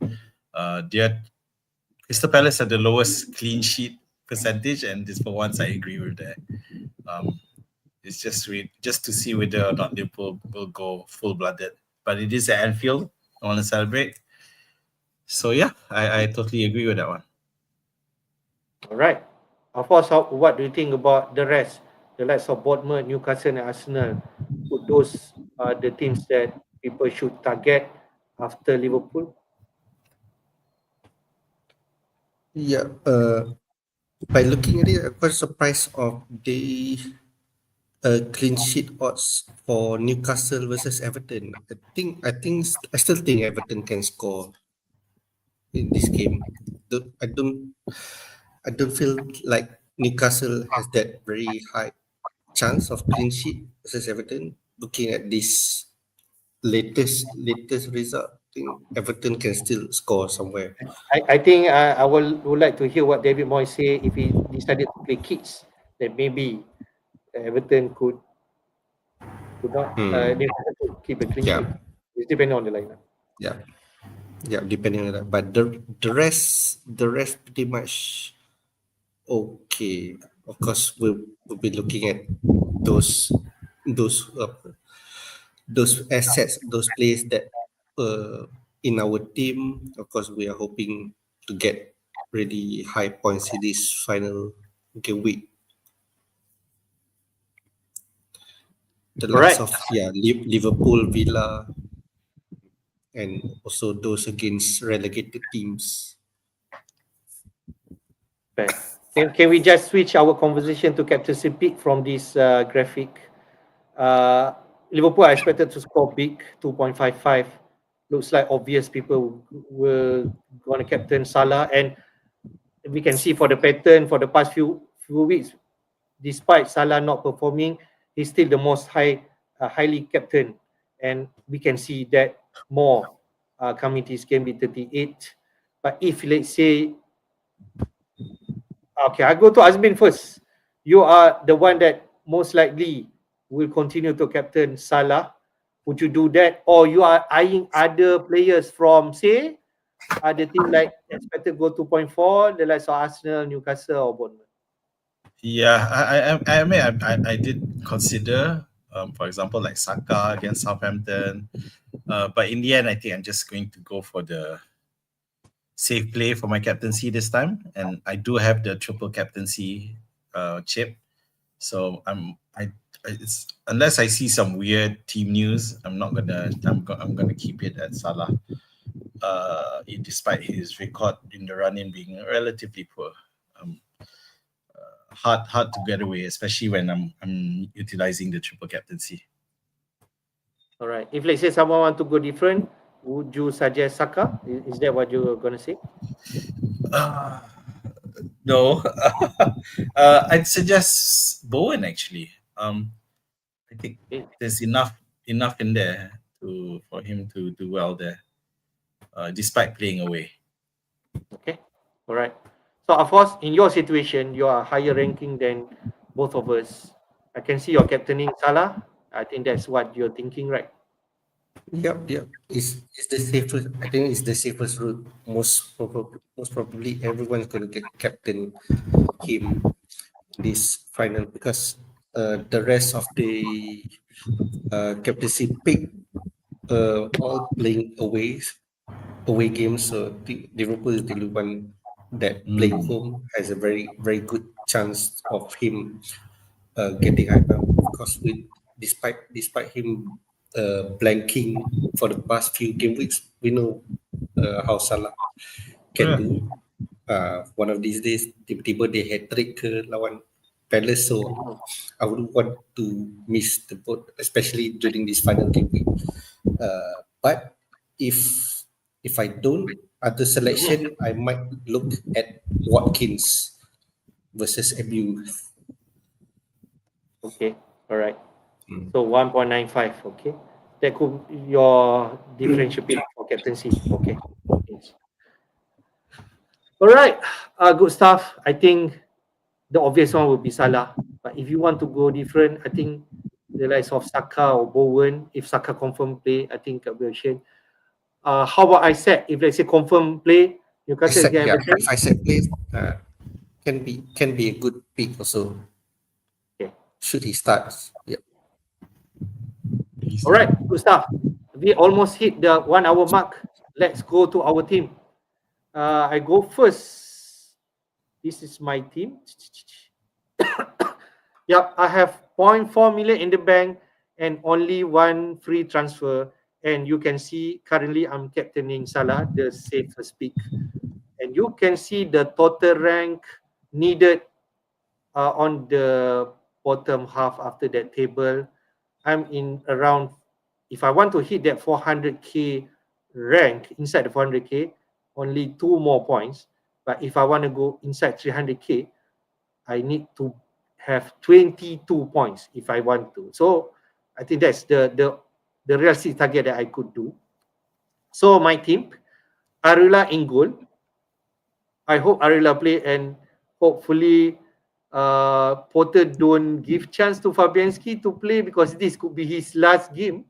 Crystal Palace had the lowest clean sheet percentage, and this for once I agree with that. It's just to see whether or not Liverpool will go full-blooded. But it is at Anfield. I want to celebrate. So yeah, I totally agree with that one. All right. Afosz, what do you think about the rest? The likes of Bournemouth, Newcastle, and Arsenal. Would those are the teams that people should target after Liverpool? Yeah, by looking at it, I'm quite surprised of the clean sheet odds for Newcastle versus Everton. I still think Everton can score in this game. I don't feel like Newcastle has that very high chance of clean sheet versus Everton. Looking at this latest result, I think Everton can still score somewhere. I think I would like to hear what David Moyes say if he decided to play kids. That maybe Everton could not Newcastle could keep a clean sheet. It's depending on the lineup. Yeah, depending on that. But the rest pretty much okay. Of course, we'll be looking at those assets, those players that in our team. Of course, we are hoping to get really high points in this final game week. The likes of Liverpool, Villa, and also those against relegated teams. Right. Can we just switch our conversation to captaincy pick from this graphic? Liverpool are expected to score big, 2.55. Looks like obvious people will going to captain Salah, and we can see for the pattern for the past few weeks, despite Salah not performing, he's still the most highly captain, and we can see that more coming to this game with 38. But if let's say, okay, I go to Azmin first. You are the one that most likely will continue to captain Salah. Would you do that, or you are eyeing other players from, say, the team like expected go 2.4, the likes of Arsenal, Newcastle, or Bournemouth? Yeah, I mean, I did consider, for example, like Saka against Southampton, but in the end, I think I'm just going to go for the safe play for my captaincy this time, and I do have the triple captaincy chip, so it's, unless I see some weird team news, I'm gonna keep it at Salah, despite his record in the run-in being relatively poor. Hard to get away, especially when I'm utilizing the triple captaincy. All right. If let's say someone want to go different, would you suggest Saka? Is that what you're gonna say? No, I'd suggest Bowen actually. I think there's enough in there for him to do well there, despite playing away. Okay. All right. So, Afosz, in your situation, you are higher ranking than both of us. I can see you're captaining Salah. I think that's what you're thinking, right? Yep. It's the safest. I think it's the safest route. Most probably, everyone's gonna get captain him this final because the rest of the captaincy pick all playing away games. So I think Liverpool is the only one that playing home has a very good chance of him getting hype up. Because despite him blanking for the past few game weeks, we know how Salah can do. One of these days, tiba-tiba dia hat-trick ke lawan Palace, so I wouldn't want to miss the boat, especially during this final game week. But if I don't, other selection, I might look at Watkins versus MU. Okay. All right. So 1.95. Okay. That could your differential pick for captaincy. Okay. All right. Good stuff. I think the obvious one would be Salah. But if you want to go different, I think the likes of Saka or Bowen, if Saka confirm play, I think that will shade. How about Isaac? If let's say confirm play, Newcastle Isaac, get yeah, everything. if Isaac plays, can be a good pick also. Okay. Should he start? Yeah. All right, good stuff. We almost hit the 1 hour mark. Let's go to our team. I go first. This is my team. Yep, I have 0.4 million in the bank and only one free transfer. And you can see currently I'm captaining Salah, the safest pick. And you can see the total rank needed on the bottom half after that table. I'm in around, if I want to hit that 400k rank inside the 400k, only 2 more points. But if I want to go inside 300k, I need to have 22 points if I want to. So I think that's the realistic target that I could do. So my team, Arula in goal. I hope Arula play, and hopefully Potter don't give chance to Fabianski to play, because this could be his last game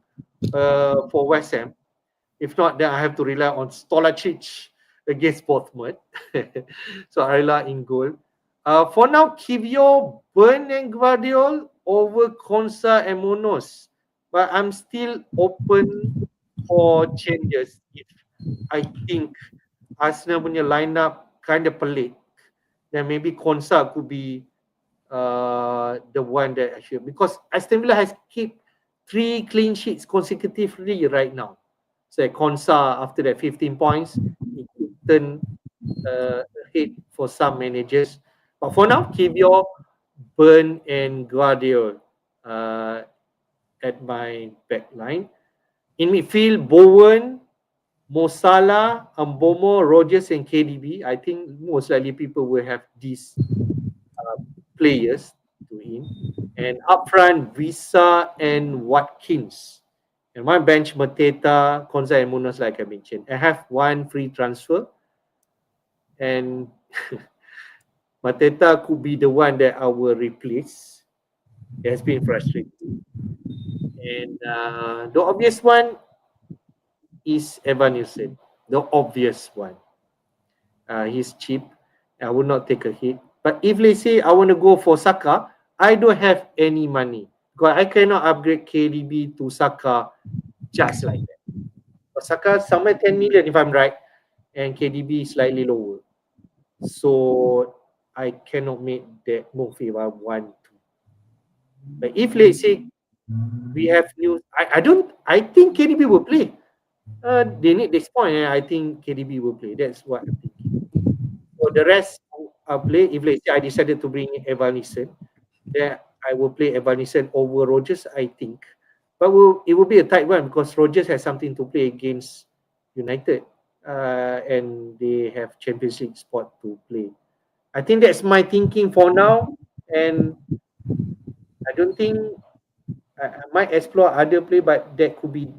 for West Ham. If not, then I have to rely on Stolacic against Bournemouth. So Arula in goal. For now, Kivio, Burn and Guardiol over Konsa and Munoz. But I'm still open for changes if I think Arsenal punya lineup kind of pelik. Then maybe Konsa could be the one that I should, because Aston Villa has kept 3 clean sheets consecutively right now. So Konsa, after that 15 points, it could turn ahead for some managers. But for now, Kivio, Burn and Guardiol. at my back line. In midfield, Bowen, Mo Salah, Mbomo, Rogers, and KDB. I think most likely people will have these players to him. And up front, Visa and Watkins. And my bench, Mateta, Konza, and Munoz, like I mentioned. I have one free transfer. And Mateta could be the one that I will replace. It has been frustrating. And the obvious one is Evan Nielsen. The obvious one. He's cheap. I will not take a hit. But if let's say I want to go for Saka, I don't have any money. Because I cannot upgrade KDB to Saka just like that. But Saka somewhere 10 million if I'm right. And KDB is slightly lower. So I cannot make that move if I want to. But if let's say we have new, I think KDB will play. They need this point, and I think KDB will play. That's what I'm thinking. For the rest, I'll play. If let's say I decided to bring Evan Nielsen, then I will play Evan Nielsen over Rogers, I think. But it will be a tight one because Rogers has something to play against United, and they have Champions League spot to play. I think that's my thinking for now, and I don't think I might explore other play, but that could be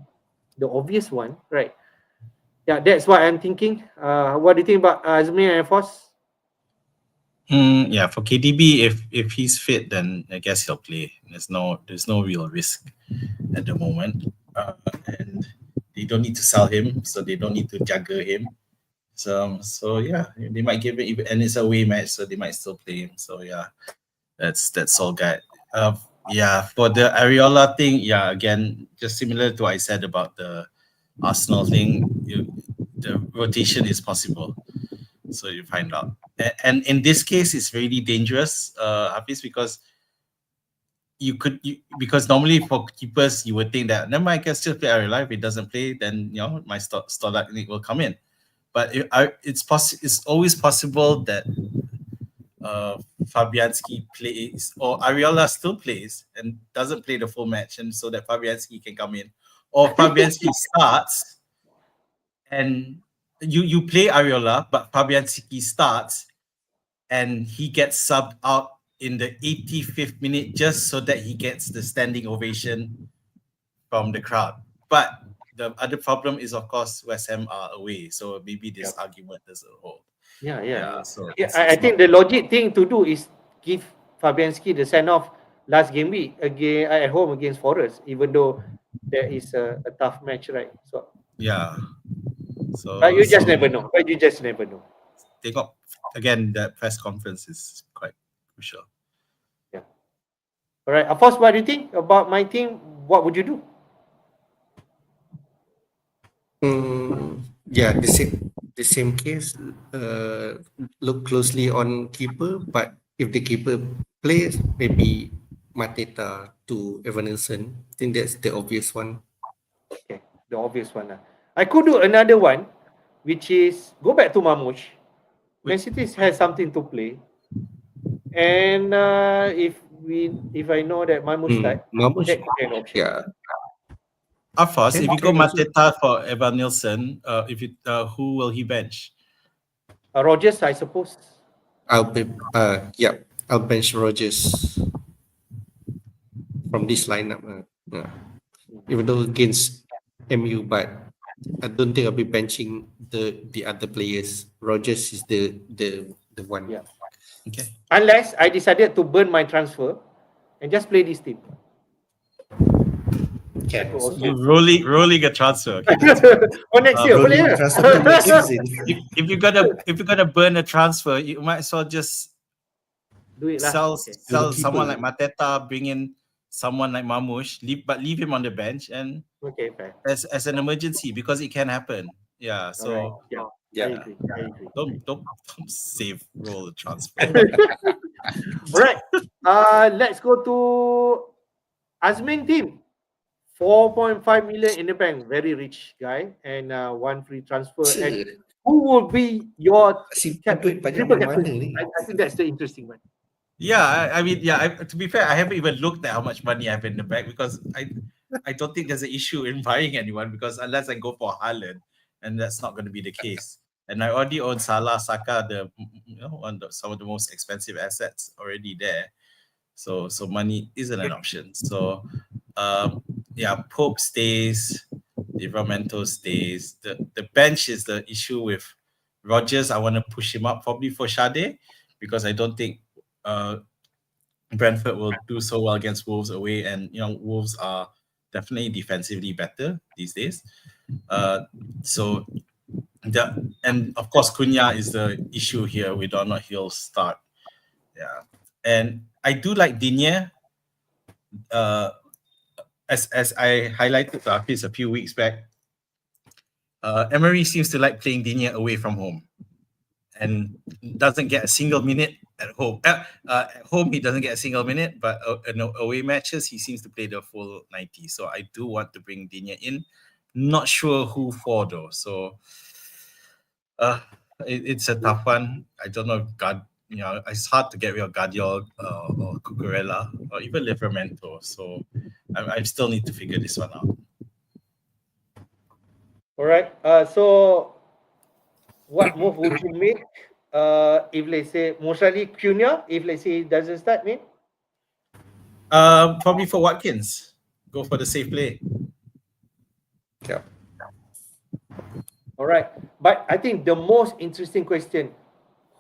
the obvious one, right? Yeah, that's what I'm thinking. What do you think about Azmin and Afosz? Yeah, for KDB, if he's fit, then I guess he'll play. There's no real risk at the moment, and they don't need to sell him, so they don't need to juggle him. So yeah, they might give it, and it's a away match, so they might still play him. So yeah, that's all good. Yeah, for the Areola thing, yeah, again, just similar to what I said about the Arsenal thing, the rotation is possible. So you find out. And in this case, it's really dangerous, Hafiz, because because normally for keepers, you would think that, never mind, I can still play Areola. If it doesn't play, then, my Stolarnik will come in. But it's always possible that Fabianski plays, or Areola still plays and doesn't play the full match, and so that Fabianski can come in, or Fabianski starts and you play Areola, but Fabianski starts and he gets subbed out in the 85th minute just so that he gets the standing ovation from the crowd. But the other problem is, of course, West Ham are away, so maybe this argument doesn't hold. So I think the logic thing to do is give Fabianski the send-off last game week again at home against Forest, even though there is a tough match, right? So yeah. So but you just never know. They got, again, that press conference is quite crucial. Yeah. All right, Afosz, what do you think about my team? What would you do? Yeah, the same case. Look closely on keeper, but if the keeper plays, maybe Mateta to Evan Nielsen. I think that's the obvious one. Okay, the obvious one. I could do another one, which is go back to Mamush. Man City has something to play, and if I know that Mamush start, Mamush, that could be an option. yeah. Afosz, if you go Mateta for Evan Nielsen, who will he bench? Rogers, I suppose. I'll bench Rogers from this lineup. Even though against MU, but I don't think I'll be benching the other players. Rogers is the one. Yeah. Okay. Unless I decided to burn my transfer and just play this team. You're rolling a transfer. Okay. For next year, boleh ya? If you're gonna burn a transfer, you might as well just do it lah. Sell someone like Mateta, bring in someone like Mamush, leave him on the bench, and fair. as an emergency, because it can happen. Yeah. So right. I agree. Don't save roll the transfer. Right. Let's go to Azmin team. 4.5 million in the bank, very rich guy, and one free transfer. And who will be your triple captain? I think that's the interesting one. Yeah, I mean, to be fair, I haven't even looked at how much money I have in the bank, because I don't think there's an issue in buying anyone because unless I go for Haaland, and that's not going to be the case. And I already own Salah, Saka, some of the most expensive assets already there. So money isn't an option. So Pope stays, Livramento stays. The bench is the issue with Rodgers. I want to push him up probably for Sade because I don't think Brentford will do so well against Wolves away, and Wolves are definitely defensively better these days. And of course Cunha is the issue here. We don't know he'll start. Yeah, and I do like Digne. As I highlighted to Hafiz a few weeks back, Emery seems to like playing Digne away from home, and doesn't get a single minute at home. At home, he doesn't get a single minute, but in away matches, he seems to play the full 90. So I do want to bring Digne in. Not sure who for though. So it's a tough one. I don't know if it's hard to get rid of Guardiola or Cucurella or even Livramento. So I still need to figure this one out. All right. So what move would you make if let's say most likely Cunha, if let's say he doesn't start, mate? Probably for Watkins. Go for the safe play. Yeah. All right. But I think the most interesting question,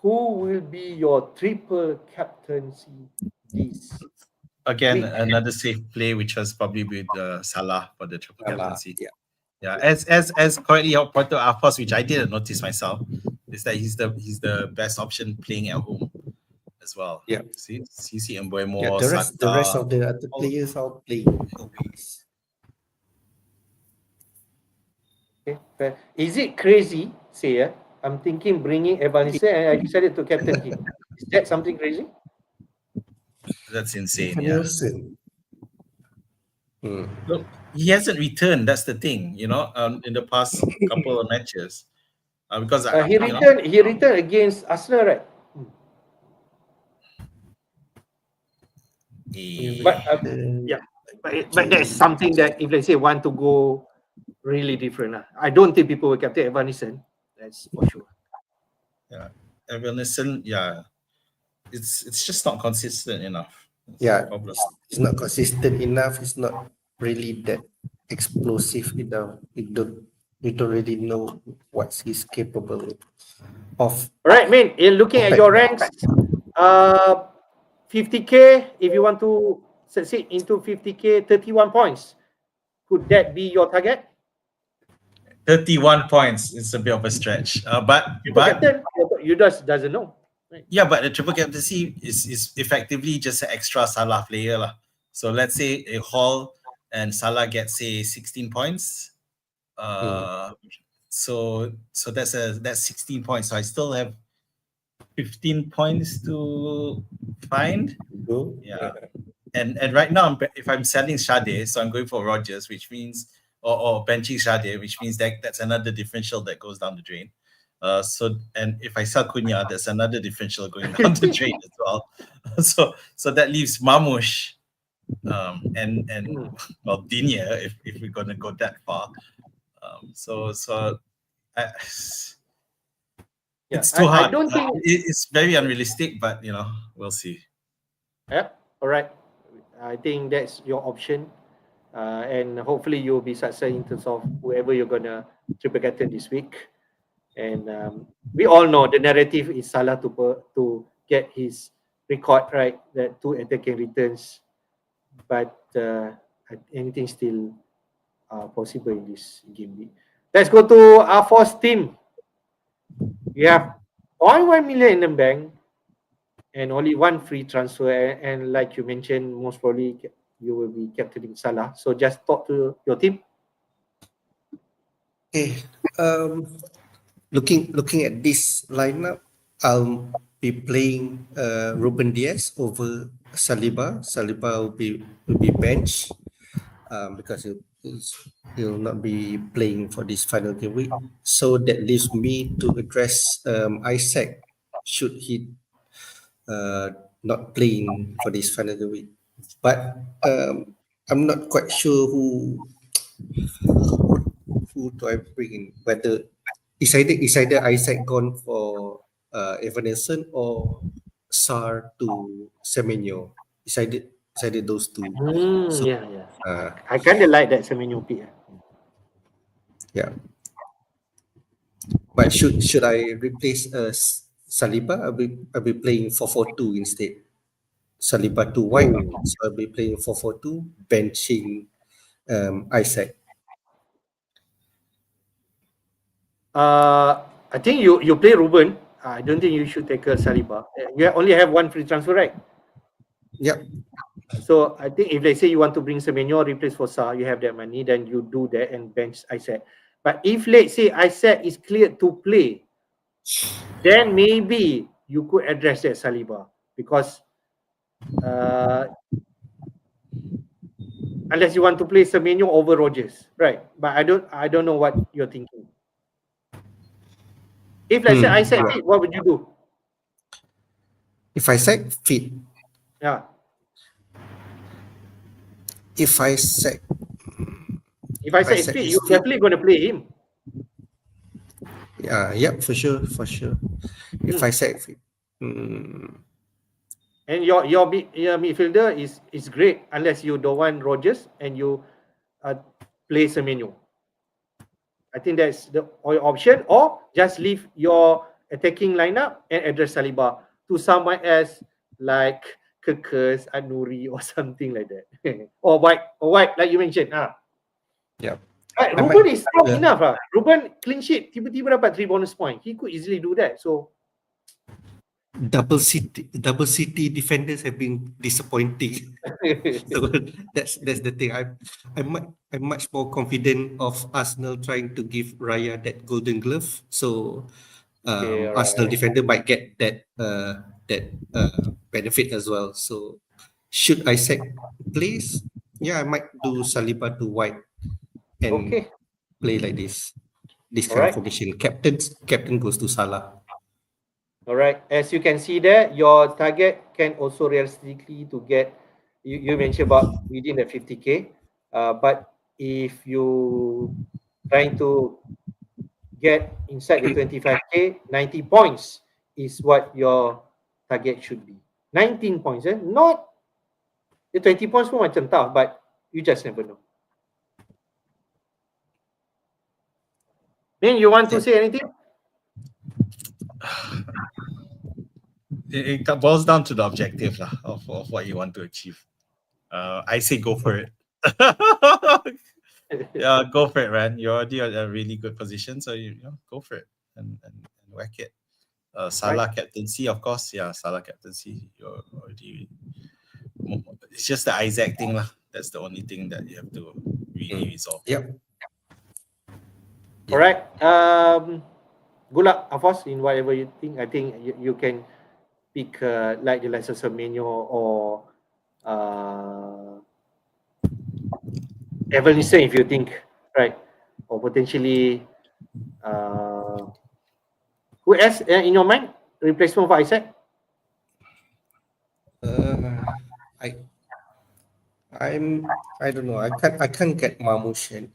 who will be your triple captaincy this Again, week? another safe play, which was probably with Salah for the triple captaincy. Yeah. Yeah, as correctly pointed out, Afosz, which I didn't notice myself, is that he's the best option playing at home as well. Yeah. See Mbeumo, Yeah, the rest Saka. of the other players are playing always. Okay, fair. Is it crazy, say, I'm thinking bringing Evanson and I decided to captain him. Is that something crazy? That's insane. Wilson. Look, he hasn't returned. That's the thing, in the past couple of matches, because He returned against Arsenal, right? But that's something that if let's say want to go really different, I don't think people will captain Evanson. That's for sure. Yeah, Evanson. Yeah, it's just not consistent enough. It's not consistent enough. It's not really that explosive enough. We don't really know what he's capable of. All right, man. In looking at your ranks, 50k. If you want to succeed into 50k, 31 points. Could that be your target? 31 points. It's a bit of a stretch. But captain, you just doesn't know. Right? Yeah, but the triple captaincy is effectively just an extra Salah player lah. So let's say a Hall and Salah get say 16 points. So that's 16 points. So I still have 15 points to find. Yeah. And right now, if I'm selling Sade, so I'm going for Rodgers, which means or benching Sade, which means that's another differential that goes down the drain. And if I sell Cunha, there's another differential going down the drain as well. So that leaves Mamush and Digne if we're gonna go that far. It's too hard. I don't think it's very unrealistic, but we'll see. Yeah. All right. I think that's your option, and hopefully you'll be successful in terms of whoever you're gonna triple captain this week. And we all know the narrative is Salah to get his record right, that 2 attacking returns, but anything still possible in this game week. Let's go to Afosz team. We have 0.1 million in the bank and only 1 free transfer, and like you mentioned, most probably you will be captaining Salah. So just talk to your team. Okay. Looking at this lineup, I'll be playing Ruben Diaz over Saliba. Saliba will be bench because he'll not be playing for this final game week. So that leaves me to address Isaac should he not playing for this final game week. But I'm not quite sure who do I bring in. Whether it's either Isaac gone for Evanescent or Sar to Semenyo. It's either those two. So Yeah. I kind of like that Semenyo pick. yeah. But should I replace Saliba? I'll be playing 4-4-2 instead. Saliba to white, so I'll be playing 4-4-2, benching Isaac. I think you play Ruben. I don't think you should take a Saliba. You only have one free transfer, right? Yep. So I think if they say you want to bring Semenyo, replace for Sa, you have that money, then you do that and bench Isaac. But if let's say Isaac is cleared to play, then maybe you could address that Saliba, because unless you want to play Semenyo over Rogers, right? But I don't know what you're thinking. If let's say Isaac yeah. fit, what would you do? If Isaac fit, Yeah. if Isaac If Isaac is Isaac fit, is you're fit. definitely going to play him. Yep, for sure. If Isaac fit. And your midfielder is great unless you don't want Rogers and you play Semenyo. I think that's the option, or just leave your attacking lineup and address Saliba to someone else like Kekes, Anuri or something like that. or white, like you mentioned. Yep. Ruben is strong enough. Ruben clean sheet, tiba-tiba dapat 3 bonus point. He could easily do that. So double city defenders have been disappointing. So that's the thing. I'm much more confident of Arsenal trying to give Raya that golden glove. So Arsenal defender might get that benefit as well. So should Isaac plays, I might do Saliba to white and play like this kind of formation. Captain goes to Salah. All right. As you can see there, your target can also realistically to get, you mentioned about within the 50K. But if you trying to get inside the 25K, 90 points is what your target should be. 19 points, not the 20 points pun macam tough, but you just never know. Then you want to say anything? It boils down to the objective of what you want to achieve. I say go for it. Yeah, go for it, man. You're already at a really good position, so you go for it and whack it. Salah captaincy, of course. Yeah, Salah captaincy. You're already. It's just the Isaac thing, lah. That's the only thing that you have to really resolve. Yep. All right. Good luck, Afosz, in whatever you think. I think you can pick like the likes of Semenyo or Evanescent if you think, right? Or potentially who else in your mind? Replacement for Isaac? I don't know. I can't get Marmouche.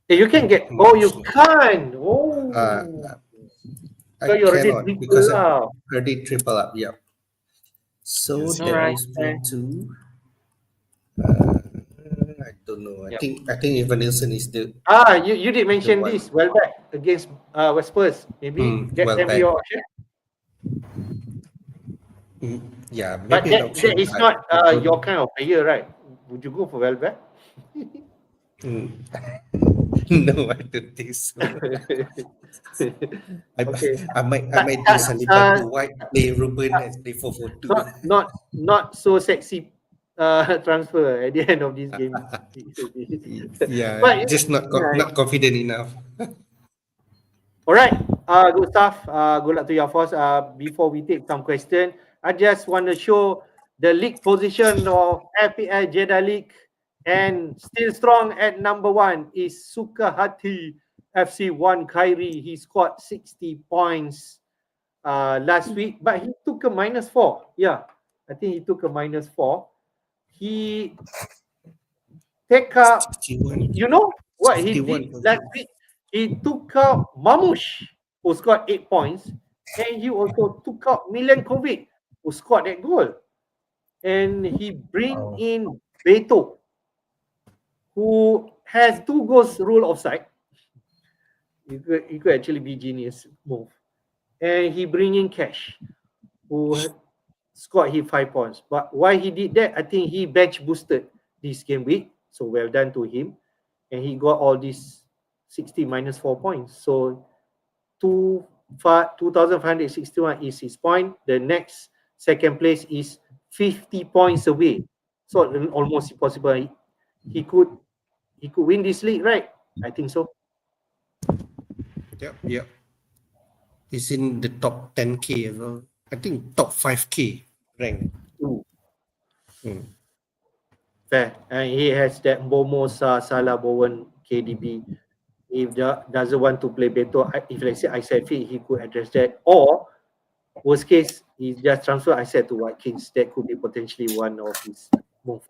You can get. Oh, you can't. Oh. So you already because I already triple up. Yeah. So Yes, that right. moves me to. I don't know. I think Evanescent is the. You did mention this. Well back against Spurs. Maybe that can be your option. Yeah, But maybe an option. that is not your kind of player, right? Would you go for Welbeck? No, I don't think so. I might do Saliba to white, play Ruben and play 4-4-2. Not so sexy transfer at the end of this game. Yeah, but, just not confident enough. All right, good stuff. Good luck to you, Afosz. Before we take some question, I just want to show the league position of FPL Jedi League, and still strong at number 1 is Sukahati FC1 Khairi. He scored 60 points last week, but he took a -4. Yeah, I think he took a -4. He take out, 61. you know what he 61. did last week? He took out Mamush, who scored 8 points, and he also took out Milenkovic, who scored that goal. And he bring Oh. in Beto, who has 2 goals rule offside. He could actually be genius move. And he bring in Cash, who scored him 5 points. But why he did that? I think he bench boosted this game week. So well done to him. And he got all these 60 minus 4 points. So 2,561 is his point. The next second place is 50 points away. So almost impossible. He could win this league, right? I think so. Yep. He's in the top 10k as well. I think top 5k rank. Ooh. Hmm. Fair. And he has that Bomosa, Salah, Bowen, KDB. If doesn't want to play Beto, if let's say I said fit, he could address that. Or worst case, he just transfer I said to Watkins. That could be potentially one of his move,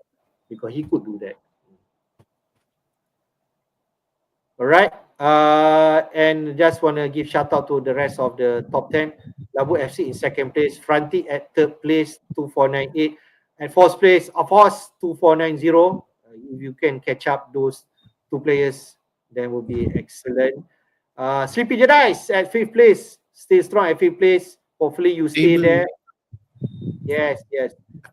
because he could do that. All right. And just want to give shout out to the rest of the top 10. Labu FC in second place, Frantic at third place, 2498. At fourth place, Afosz, 2490. If you can catch up those 2 players, that will be excellent. Sleepy Jedi at fifth place, stay strong at fifth place. Hopefully you stay there. Yes.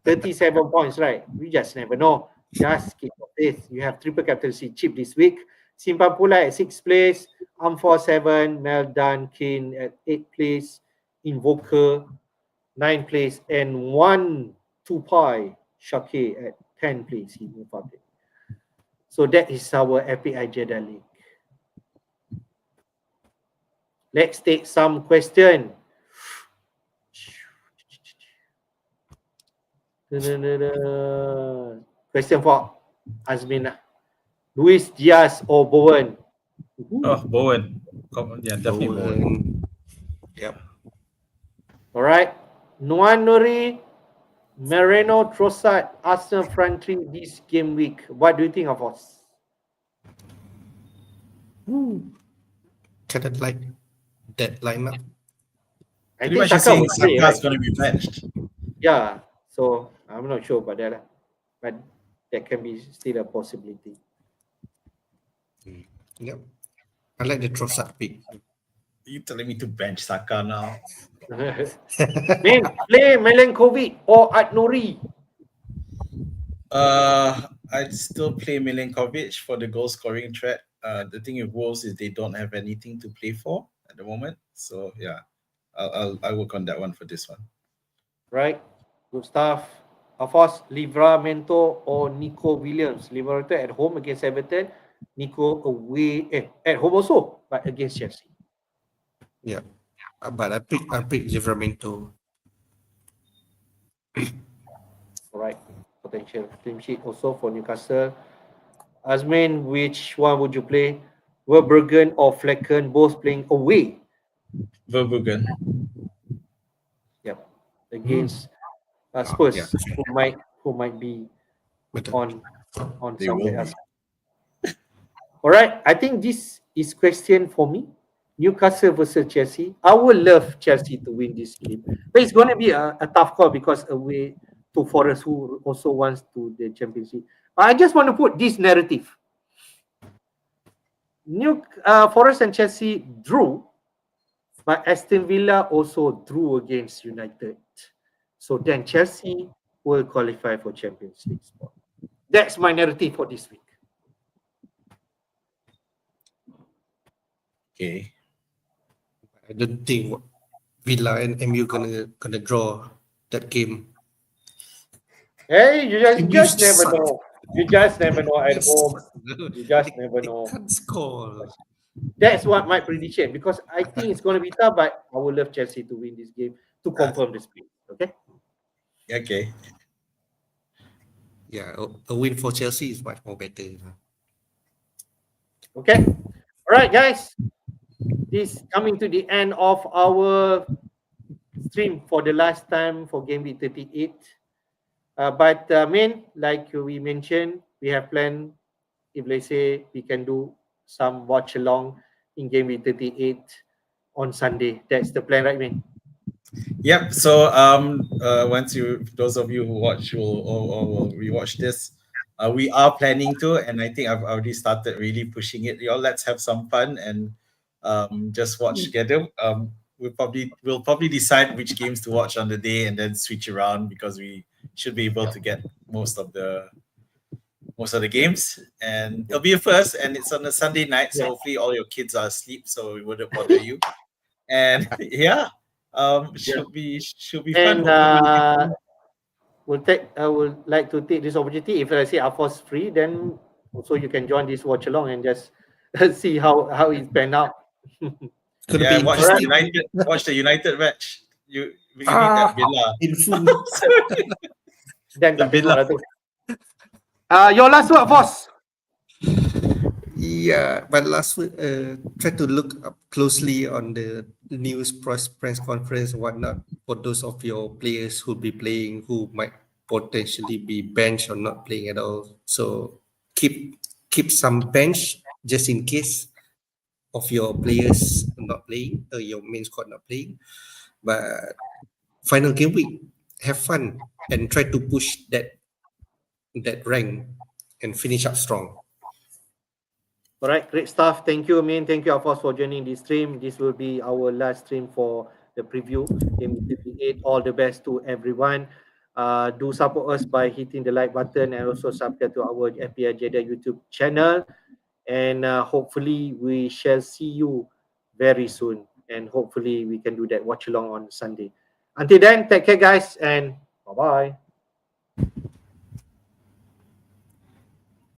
37 points, right? We just never know. Just keep up this. You have triple captaincy chip this week. Simpan Pula at 6th place, Am47, Meldan King at 8th place, Invoker 9th place, and 1 Tupai Shake at 10th place. He moved up. So that is our FPL Jedi League. Let's take some question. Question for Azmin. Luis Diaz or Bowen? Oh, Bowen. Yeah, definitely Bowen. Yep. All right. Nuan Nuri, Moreno, Trossard, Arsenal front three this game week. What do you think of us? Kind of like that lineup. I Pretty think much you're Saka saying will play, Saka's right? going to be benched. Yeah. So I'm not sure about that, but that can be still a possibility. Yep. I like the Trossard pick. You telling me to bench Saka now? Man, play Milenkovic or Adnori. I'd still play Milenkovic for the goal scoring threat. The thing with Wolves is they don't have anything to play for at the moment. So yeah, I'll work on that one for this one. Right, good stuff. Afosz, Livramento or Nico Williams. Livramento at home against Everton. Nico away at home also, but against Chelsea. Yeah. But I pick Livramento. All right, potential clean sheet also for Newcastle. Azmin, which one would you play? Verbruggen or Flecken, both playing away. Verbruggen. Yep, against Spurs, Yeah. who might be Betul. on They will somewhere be. else. All right, I think this is question for me. Newcastle versus Chelsea. I would love Chelsea to win this game, but it's going to be a tough call because away to Forest, who also wants to the championship. I just want to put this narrative. Forest and Chelsea drew, but Aston Villa also drew against United. So then Chelsea will qualify for Champions League spot. That's my narrative for this week. Okay. I don't think Villa and MU gonna draw that game. Hey, you just never suck. know. You just never know at home. You just never They know. can't score. That's what my prediction, because I think it's going to be tough, but I would love Chelsea to win this game to confirm the split. Okay. Okay. Yeah, a win for Chelsea is much more better. Okay. All right, guys. This coming to the end of our stream for the last time for Gameweek 38. But like we mentioned, we have planned if let's say we can do some watch along in Gameweek 38 on Sunday. That's the plan, right, Min? Yep. So once those of you who watch will rewatch this, we are planning to, and I think I've already started really pushing it. Y'all, let's have some fun and just watch together. We'll probably decide which games to watch on the day and then switch around because we should be able to get most of the games, and it'll be a first, and it's on a Sunday night, so hopefully all your kids are asleep, so it wouldn't bother you. And yeah, should be fun. And I would like to take this opportunity. If I say Afosz free, then also you can join this watch along and just see how it pan out. Could Yeah, be watch interesting. the United match. We need that Villa. In full. Then The tak tengok Villa. lah tu. Your last word, Afosz. Yeah, but last week, try to look up closely on the news press conference and whatnot for those of your players who'll be playing who might potentially be benched or not playing at all. So keep some bench just in case of your players not playing, or your main squad not playing. But final game week, have fun and try to push that rank and finish up strong. All right, great stuff. Thank you, Amin. Thank you, Afosz, for joining this stream. This will be our last stream for the preview Game 38. All the best to everyone. Do support us by hitting the like button and also subscribe to our FPL Jedi YouTube channel. And hopefully we shall see you very soon. And hopefully we can do that watch along on Sunday. Until then, take care, guys, and bye-bye.